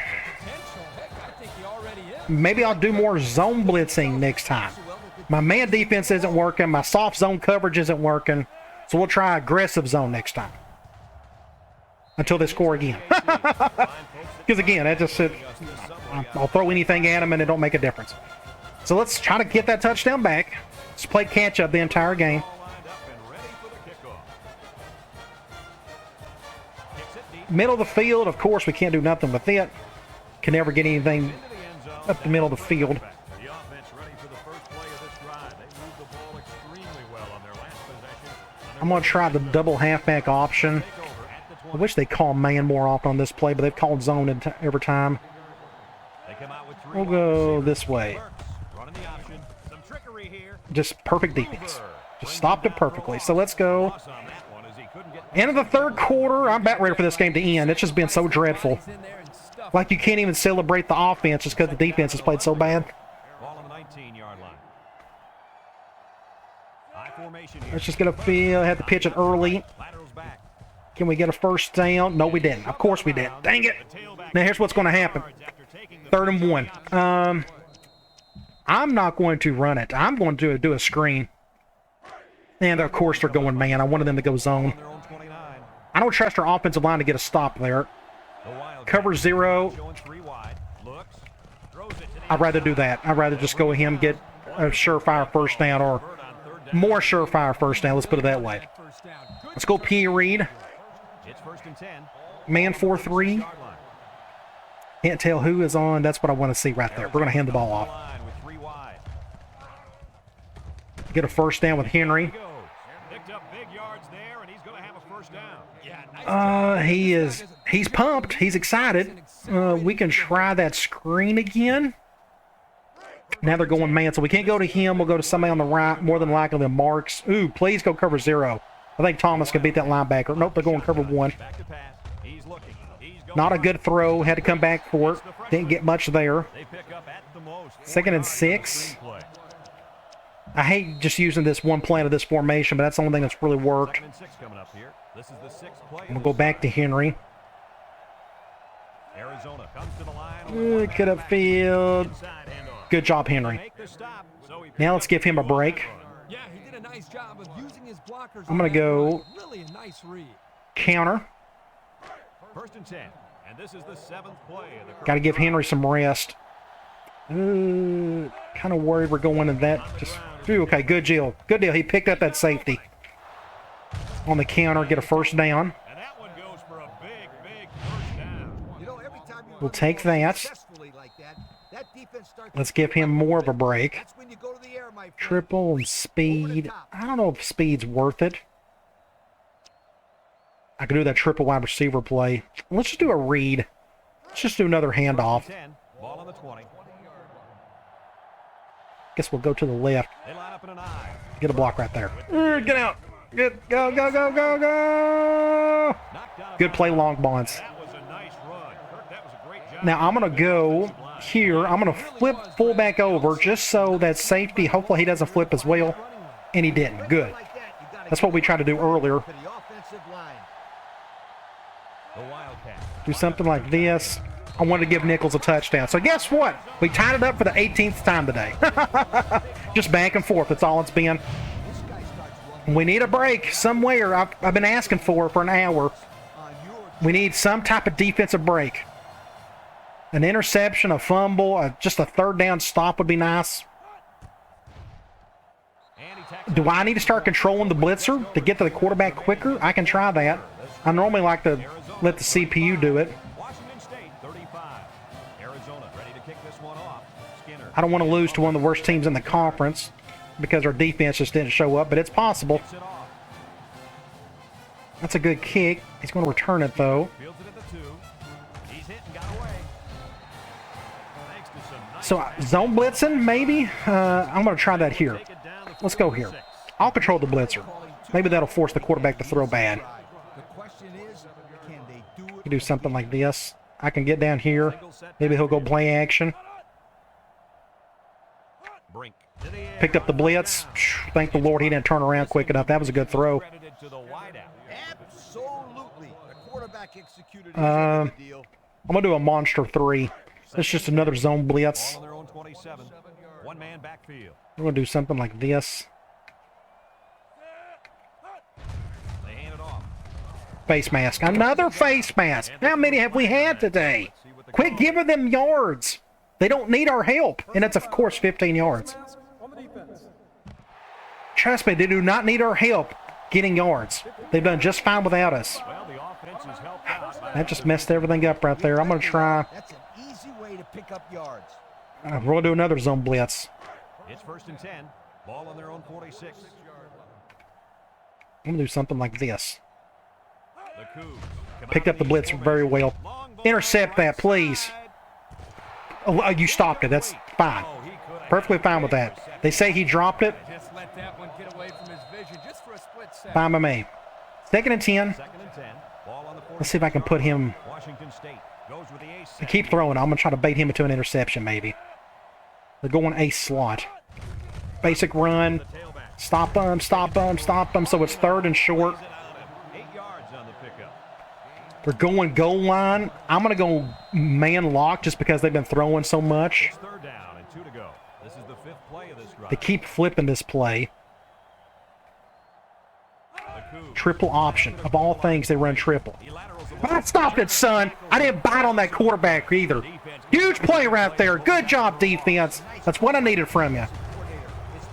Maybe I'll do more zone blitzing next time. My man defense isn't working. My soft zone coverage isn't working. So we'll try aggressive zone next time. Until they score again. Because again, I'll throw anything at them and it don't make a difference. So let's try to get that touchdown back. Let's play catch up the entire game. Middle of the field, of course, we can't do nothing with it. Can never get anything up the middle of the field. I'm going to try the double halfback option. I wish they call man more often on this play, but they've called zone every time. We'll go this way. Just perfect defense. Just stopped it perfectly. So let's go. End of the third quarter. I'm about ready for this game to end. It's just been so dreadful. Like you can't even celebrate the offense just because the defense has played so bad. Let's just get a feel. Had to pitch it early. Can we get a first down? No, we didn't. Of course we did. Dang it. Now here's what's going to happen. 3rd and 1. I'm not going to run it. I'm going to do a screen. And of course they're going man. I wanted them to go zone. I don't trust our offensive line to get a stop there. Cover 0. I'd rather do that. I'd rather just go with him, get a surefire first down, or more surefire first down. Let's put it that way. Let's go P. Reed. Man 4-3. Can't tell who is on. That's what I want to see right there. We're going to hand the ball off. Get a first down with Henry. He's pumped. He's excited. We can try that screen again. Now they're going man, so we can't go to him. We'll go to somebody on the right, more than likely the Marks. Ooh, please go cover 0. I think Thomas can beat that linebacker. Nope, they're going cover 1. Not a good throw. Had to come back for it. Didn't get much there. 2nd and 6. I hate just using this one play of this formation, but that's the only thing that's really worked. We'll go back to Henry. Could have field. Good job, Henry. Now let's give him a break. I'm going to go counter. Got to give Henry some rest. Kind of worried we're going to that. Okay, good deal. Good deal. He picked up that safety. On the counter, get a first down. We'll take that. Let's give him more of a break. Triple and speed. I don't know if speed's worth it. I could do that triple wide receiver play. Let's just do a read. Let's just do another handoff. Guess we'll go to the left. They line up in an eye. Get a block right there. Get out. Go, go, go, go, go. Knocked down a Good play, foul. long bonds. That was a nice run. Kirk, that was a great job. Now I'm going to go here. I'm going to flip fullback over just so that safety, hopefully he doesn't flip as well. And he didn't. Good. That's what we tried to do earlier. For the offensive line. The Wildcats. Do something like this. I wanted to give Nichols a touchdown. So guess what? We tied it up for the 18th time today. Just back and forth. That's all it's been. We need a break somewhere. I've been asking for an hour. We need some type of defensive break. An interception, a fumble, just a third down stop would be nice. Do I need to start controlling the blitzer to get to the quarterback quicker? I can try that. I normally like to let the CPU do it. Washington State 35. Arizona ready to kick this one off. Skinner. I don't want to lose to one of the worst teams in the conference because our defense just didn't show up, but it's possible. Kicks it off. That's a good kick. He's going to return it, though. Fields it at the 2. He's hit and got away. Thanks to some nice So zone blitzing, maybe? I'm going to try that here. take it down to Let's go here. 4-6. I'll control the blitzer. Maybe that'll force the quarterback to throw bad. The question is, can they do it? Do something like this. I can get down here. Maybe he'll go play action. Brink to the air. Picked up the blitz. Thank the Lord he didn't turn around quick enough. That was a good throw. Credited to the wideout. Absolutely. The quarterback executed his Uh, end of the deal. I'm going to do a monster 3. It's just another zone blitz. Ball on their own 27. One man backfield. We're going to do something like this. They hand it off. Face mask. Another face mask. How many have we had today? Quit giving them yards. They don't need our help. And it's, of course, 15 yards. Trust me, they do not need our help getting yards. They've done just fine without us. Well, the offense is helped out by That just messed everything up right there. I'm going to try. That's an easy way to pick up yards. We're going to do another zone blitz. It's 1st and 10. Ball on their own 46. I'm going to do something like this. The Cougs come Picked out up the of blitz formation. very well. Long ball Intercept that, right please. side. Oh, you stopped it. That's fine. Oh, he could have Perfectly had fine with great that. They say he dropped it. Just let that one get away from his vision just for a split second. Fine by me. 2nd and 10. 2nd and 10. Ball on the 46. Let's see if I can put him. Washington State goes with the ace. I keep throwing. I'm going to try to bait him into an interception, maybe. They're going ace slot. Basic run. The tailback. Stop them, stop them, stop them. So it's 3rd and short. It on him. 8 yards on the pickup. They're going goal line. I'm going to go man lock just because they've been throwing so much. It's 3rd down and 2 to go. This is the 5th play of this drive. They keep flipping this play. The Cougs. Triple option. Of all things, they run triple. He laterals the I ball. stopped it, son. I didn't bite on that quarterback either. Huge play right there. Good job, defense. That's what I needed from you.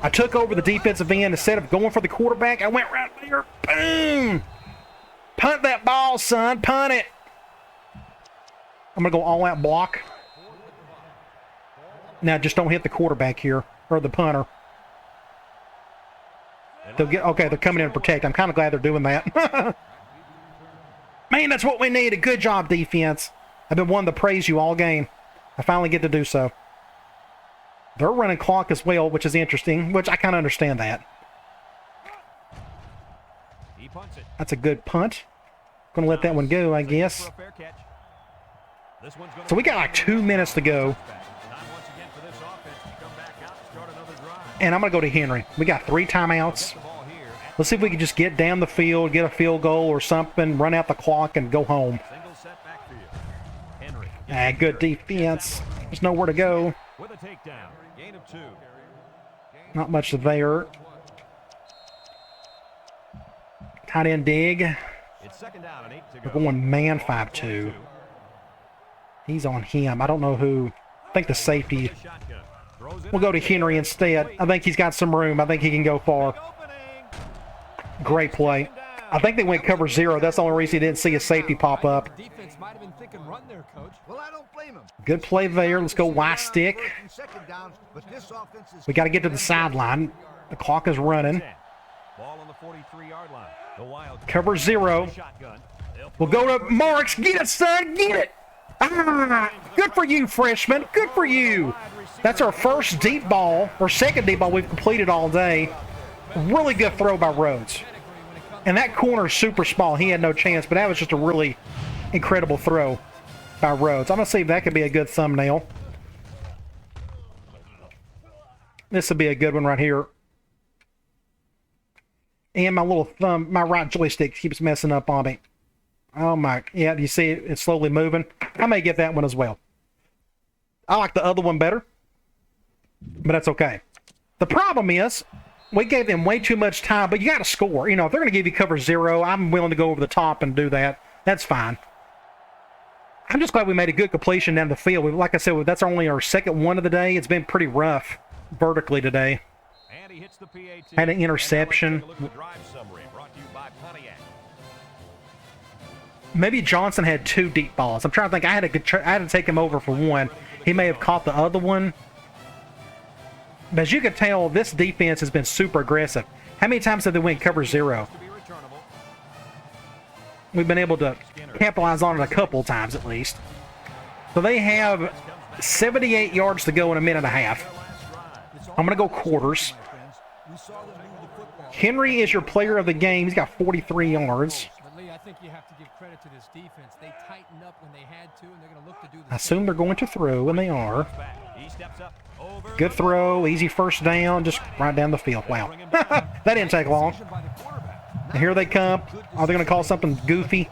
I took over the defensive end. Instead of going for the quarterback, I went right there. Boom. Punt that ball, son. Punt it. I'm going to go all-out block. Now, just don't hit the quarterback here, or the punter. They'll get, okay, they're coming in to protect. I'm kind of glad they're doing that. Man, that's what we need. A good job, defense. I've been wanting to praise you all game. I finally get to do so. They're running clock as well, which is interesting, which I kind of understand that. He punts it. That's a good punt. Going to let that one go, I guess. For a fair catch. This one's gonna So we got like 2 minutes to go, Time once again for this offense to come back out and start another drive. and I'm going to go to Henry. We got 3 timeouts. The ball here at Let's see if we can just get down the field, get a field goal or something, run out the clock, and go home. single set backfield. Henry Ah, good defense. There's nowhere to go. with a takedown. Gain of 2. Not much there. Tight end dig. It's 2nd down and 8 to We're go. going man 5-2. He's on him. I don't know who. I think the safety. Shotgun. Throws it We'll go out to there. Henry instead. I think he's got some room. I think he can go far. Opening. Great play. I think they went cover 0. That's the only reason he didn't see a safety pop up. Defense might have been thinking run there, coach. Well, I don't blame him. Good play there. Let's go Y stick. First and second downs, but this offense is We got to get to the sideline. The clock is running. 10. Ball on the 43-yard line. The Wildcats. Cover 0. Shotgun. They'll We'll go to Marks. Get it, son. Get it. Ah, good for you, freshman. Good for you. That's our first deep ball, or second deep ball we've completed all day. Really good throw by Rhodes. And that corner is super small. He had no chance, but that was just a really incredible throw by Rhodes. I'm going to see if that could be a good thumbnail. This will be a good one right here. And my little thumb, my right joystick keeps messing up on me. Oh my, yeah, you see it? It's slowly moving. I may get that one as well. I like the other one better, but that's okay. The problem is, we gave them way too much time, but you got to score. You know, if they're going to give you cover 0, I'm willing to go over the top and do that. That's fine. I'm just glad we made a good completion down the field. Like I said, that's only our second one of the day. It's been pretty rough vertically today. And he hits the PAT. Had an interception. Maybe Johnson had 2 deep balls. I'm trying to think. I had to take him over for one. He may have caught the other one. But as you can tell, this defense has been super aggressive. How many times have they went cover 0? We've been able to capitalize on it a couple times at least. So they have 78 yards to go in a minute and a half. I'm going to go quarters. Henry is your player of the game. He's got 43 yards. I think you have to give credit to this defense. They tightened up when they had to, and they're going to look to do the I assume they're going to throw, and they are. He steps up. Good throw, easy first down, just right down the field. Wow. That didn't take long. And here they come. Are they going to call something goofy?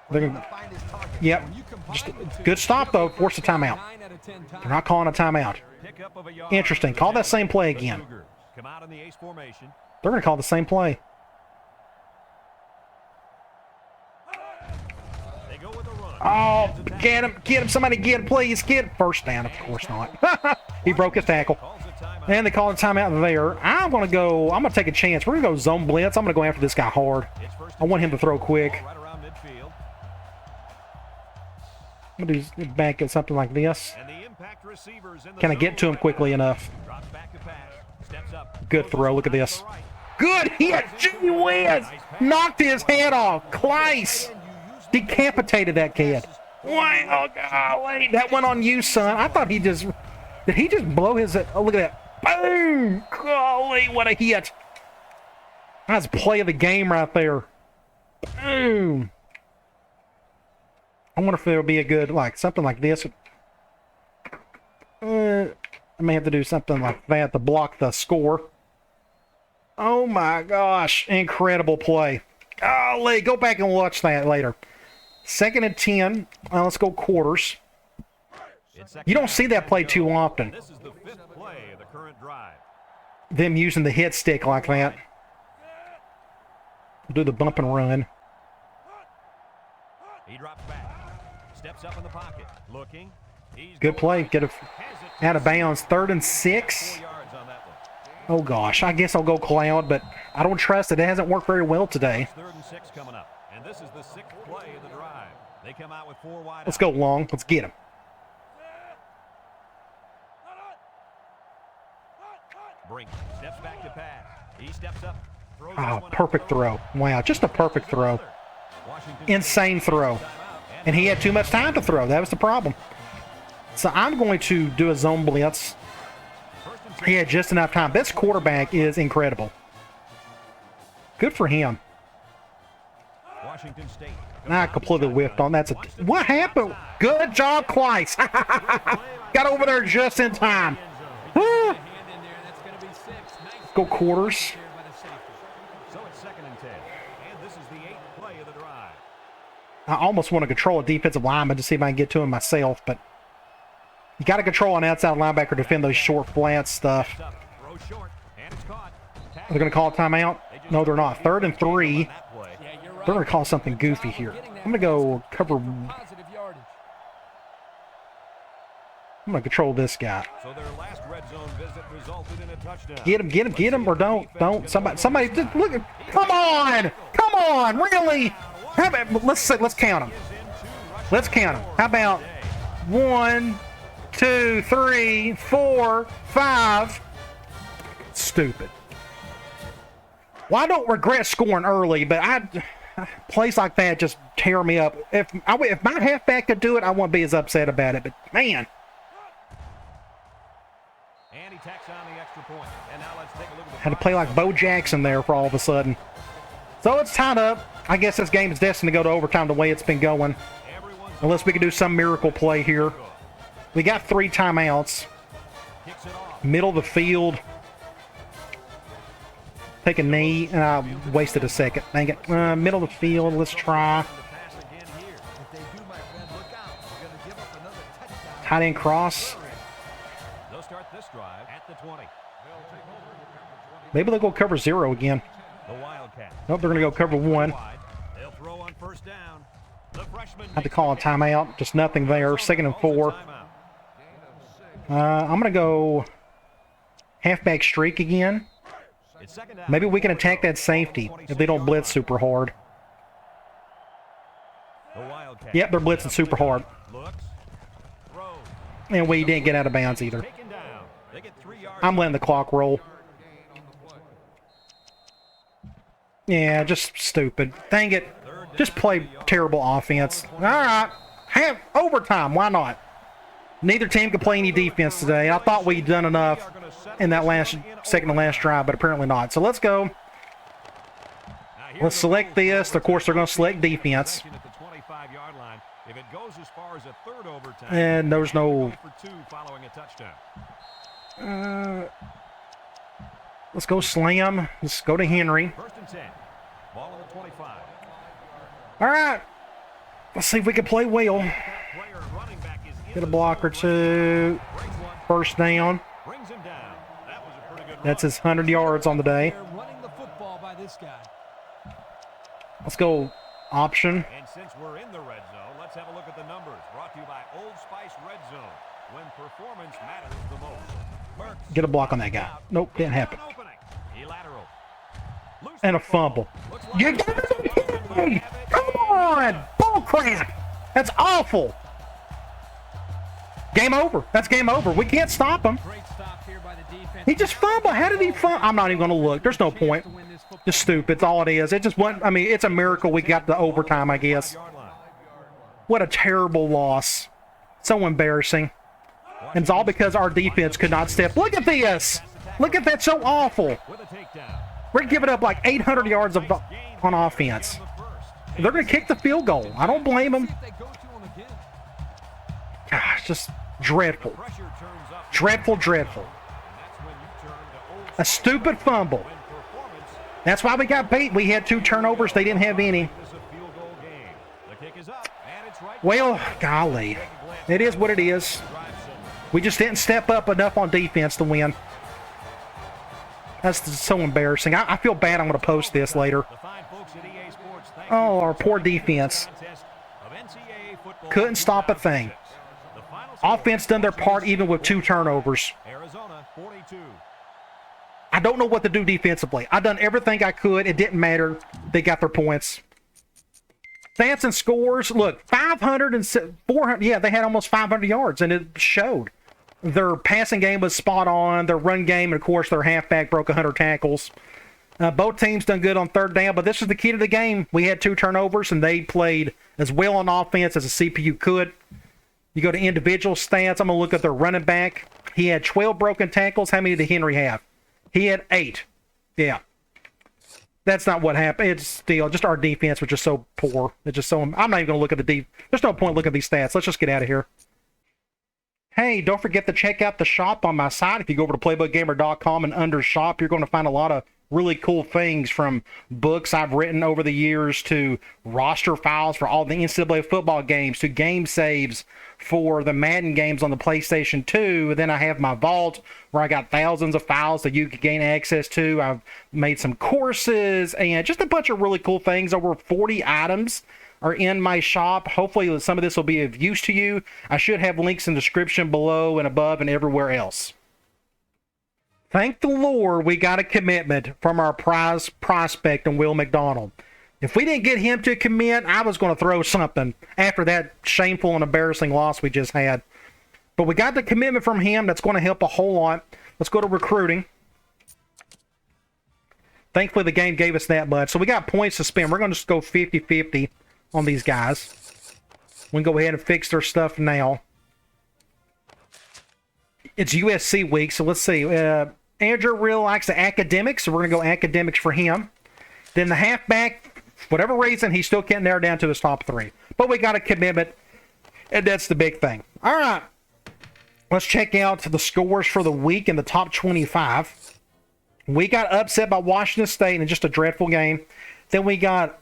They're gonna, yep. Just good stop, though. Force a timeout. They're not calling a timeout. Interesting. Call that same play again. They're going to call the same play. Oh, get him, somebody get him, please, get him. First down, of course not. He broke his tackle. And they call a timeout there. I'm going to take a chance. We're going to go zone blitz. I'm going to go after this guy hard. I want him to throw quick. I'm going to do back at something like this. Can I get to him quickly enough? Good throw, look at this. Good hit, gee whiz! Knocked his head off, Kleiss! Decapitated that kid. Wow, golly, that went on you, son. I thought did he just blow his, oh, look at that. Boom! Golly, what a hit. That's play of the game right there. Boom! I wonder if there'll be a good, something like this. I may have to do something like that to block the score. Oh my gosh, incredible play. Golly, go back and watch that later. 2nd and 10. Let's go quarters. You don't see that play too often. This is the 5th play of the current drive. Them using the hit stick like that. Do the bump and run. He drops back. Steps up in the pocket. Looking. Good play. Get it out of bounds. 3rd and 6. Oh gosh, I guess I'll go cloud, but I don't trust it. It hasn't worked very well today. 3rd and 6 coming up. And this is the 6th play of the drive. They come out with 4 wide. Let's go long. Let's get him. Brink steps back to pass. He steps up. Oh, perfect throw. Wow, just a perfect throw. Insane throw. And he had too much time to throw. That was the problem. So I'm going to do a zone blitz. He had just enough time. This quarterback is incredible. Good for him. Washington State. I completely whiffed on. What happened? Good job, Kleiss. Got over there just in time. Go quarters. So it's 2nd and 10. And this is the 8th play of the drive. I almost want to control a defensive lineman to see if I can get to him myself, but you got to control an outside linebacker to defend those short, flat stuff. They're going to call a timeout? No, they're not. 3rd and 3. They're going to call something goofy here. I'm going to go cover. I'm going to control this guy. So their last red zone visit resulted in a touchdown. Get him, or don't. Somebody, just look at. Come on, really? How about, let's count them. Let's count them. How about 1, 2, 3, 4, 5. Stupid. Well, I don't regret scoring early, but Plays like that just tear me up. If my halfback could do it, I wouldn't be as upset about it. But man, And he tacks on the extra point. And now let's take a look at the had to play like Bo Jackson there for all of a sudden. So it's tied up. I guess this game is destined to go to overtime the way it's been going. Unless we can do some miracle play here. We got 3 timeouts. Middle of the field. Take a knee, and I wasted a second. Dang it. Middle of the field, let's try. Tight end cross. They'll start this drive at the 20. Maybe they'll go cover 0 again. The Wildcats. Nope, they're going to go cover 1. They'll throw on first down. The freshman Had to call a timeout. Just nothing there. 2nd and 4. I'm going to go halfback streak again. Maybe we can attack that safety if they don't blitz super hard. Yep, they're blitzing super hard. And we didn't get out of bounds either. I'm letting the clock roll. Yeah, just stupid. Dang it. Just play terrible offense. All right. Have overtime. Why not? Neither team could play any defense today. I thought we'd done enough in that second to last drive, but apparently not. So let's go. Let's select this. Of course, they're going to select defense. And there's no... let's go slam. Let's go to Henry. All right. Let's see if we can play well. Get a block or 2. First down. That's his 100 yards on the day. Let's go option. And since we're in the red zone, let's have a look at the numbers. Brought to you by Old Spice Red Zone. When performance matters the most. Get a block on that guy. Nope, didn't happen. And a fumble. You come on! Bull crap! That's awful! Game over. That's game over. We can't stop him. He just fumbled. How did he fumble? I'm not even going to look. There's no point. Just stupid. It's all it is. It just went. I mean, it's a miracle we got the overtime, I guess. What a terrible loss. So embarrassing. And it's all because our defense could not step. Look at this. Look at that. So awful. We're giving up like 800 yards on offense. They're going to kick the field goal. I don't blame them. Gosh, just dreadful. Dreadful, dreadful. A stupid fumble. That's why we got beat. We had 2 turnovers. They didn't have any. Well, golly. It is what it is. We just didn't step up enough on defense to win. That's so embarrassing. I feel bad I'm going to post this later. Oh, our poor defense. Couldn't stop a thing. Offense done their part even with 2 turnovers. I don't know what to do defensively. I done everything I could. It didn't matter. They got their points. Stats and scores. Look, 500 and 400. Yeah, they had almost 500 yards, and it showed. Their passing game was spot on. Their run game, and of course, their halfback broke 100 tackles. Both teams done good on third down, but this is the key to the game. We had 2 turnovers, and they played as well on offense as a CPU could. You go to individual stats. I'm going to look at their running back. He had 12 broken tackles. How many did Henry have? He had 8. Yeah. That's not what happened. It's still just our defense was just so poor. It's just so... I'm not even going to look at the deep. There's no point looking at these stats. Let's just get out of here. Hey, don't forget to check out the shop on my site. If you go over to playbookgamer.com and under shop, you're going to find a lot of really cool things, from books I've written over the years to roster files for all the NCAA football games to game saves for the Madden games on the PlayStation 2. Then I have my vault where I got thousands of files that you can gain access to. I've made some courses and just a bunch of really cool things. Over 40 items are in my shop. Hopefully some of this will be of use to you. I should have links in the description below and above and everywhere else. Thank the Lord we got a commitment from our prize prospect in Will McDonald. If we didn't get him to commit, I was going to throw something after that shameful and embarrassing loss we just had. But we got the commitment from him. That's going to help a whole lot. Let's go to recruiting. Thankfully, the game gave us that much. So we got points to spend. We're going to just go 50-50 on these guys. We can go ahead and fix their stuff now. It's USC week, so let's see. Andrew really likes the academics, so we're going to go academics for him. Then the halfback, for whatever reason, he still can't narrow down to his top 3. But we got a commitment, and that's the big thing. All right. Let's check out the scores for the week in the top 25. We got upset by Washington State in just a dreadful game. Then we got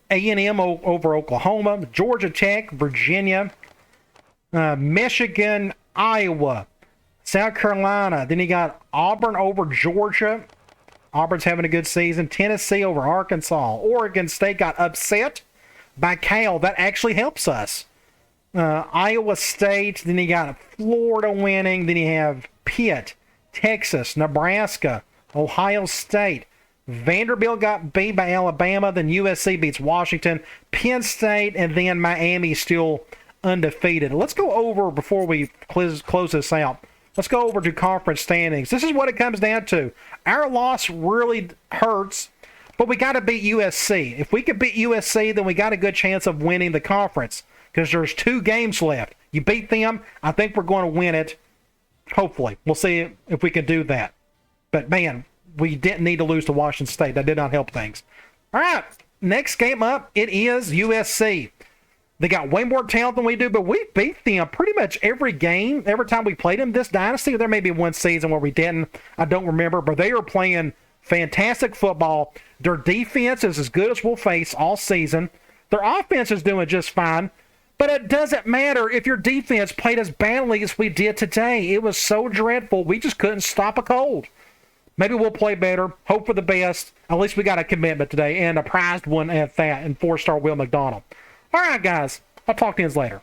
A&M over Oklahoma, Georgia Tech, Virginia, Michigan, Iowa, South Carolina. Then you got Auburn over Georgia. Auburn's having a good season. Tennessee over Arkansas. Oregon State got upset by Cal. That actually helps us. Iowa State. Then you got Florida winning. Then you have Pitt, Texas, Nebraska, Ohio State. Vanderbilt got beat by Alabama. Then USC beats Washington. Penn State, and then Miami still undefeated. Let's go over, before we close this out, let's go over to conference standings. This is what it comes down to. Our loss really hurts, but we got to beat USC. If we can beat USC, then we got a good chance of winning the conference, because there's 2 games left. You beat them, I think we're going to win it. Hopefully. We'll see if we can do that. But, man, we didn't need to lose to Washington State. That did not help things. All right, next game up, it is USC. They got way more talent than we do, but we beat them pretty much every game, every time we played them this Dynasty. There may be one season where we didn't. I don't remember, but they are playing fantastic football. Their defense is as good as we'll face all season. Their offense is doing just fine, but it doesn't matter if your defense played as badly as we did today. It was so dreadful. We just couldn't stop a cold. Maybe we'll play better, hope for the best. At least we got a commitment today, and a prized one at that, and 4-star Will McDonald. All right, guys. I'll talk to you later.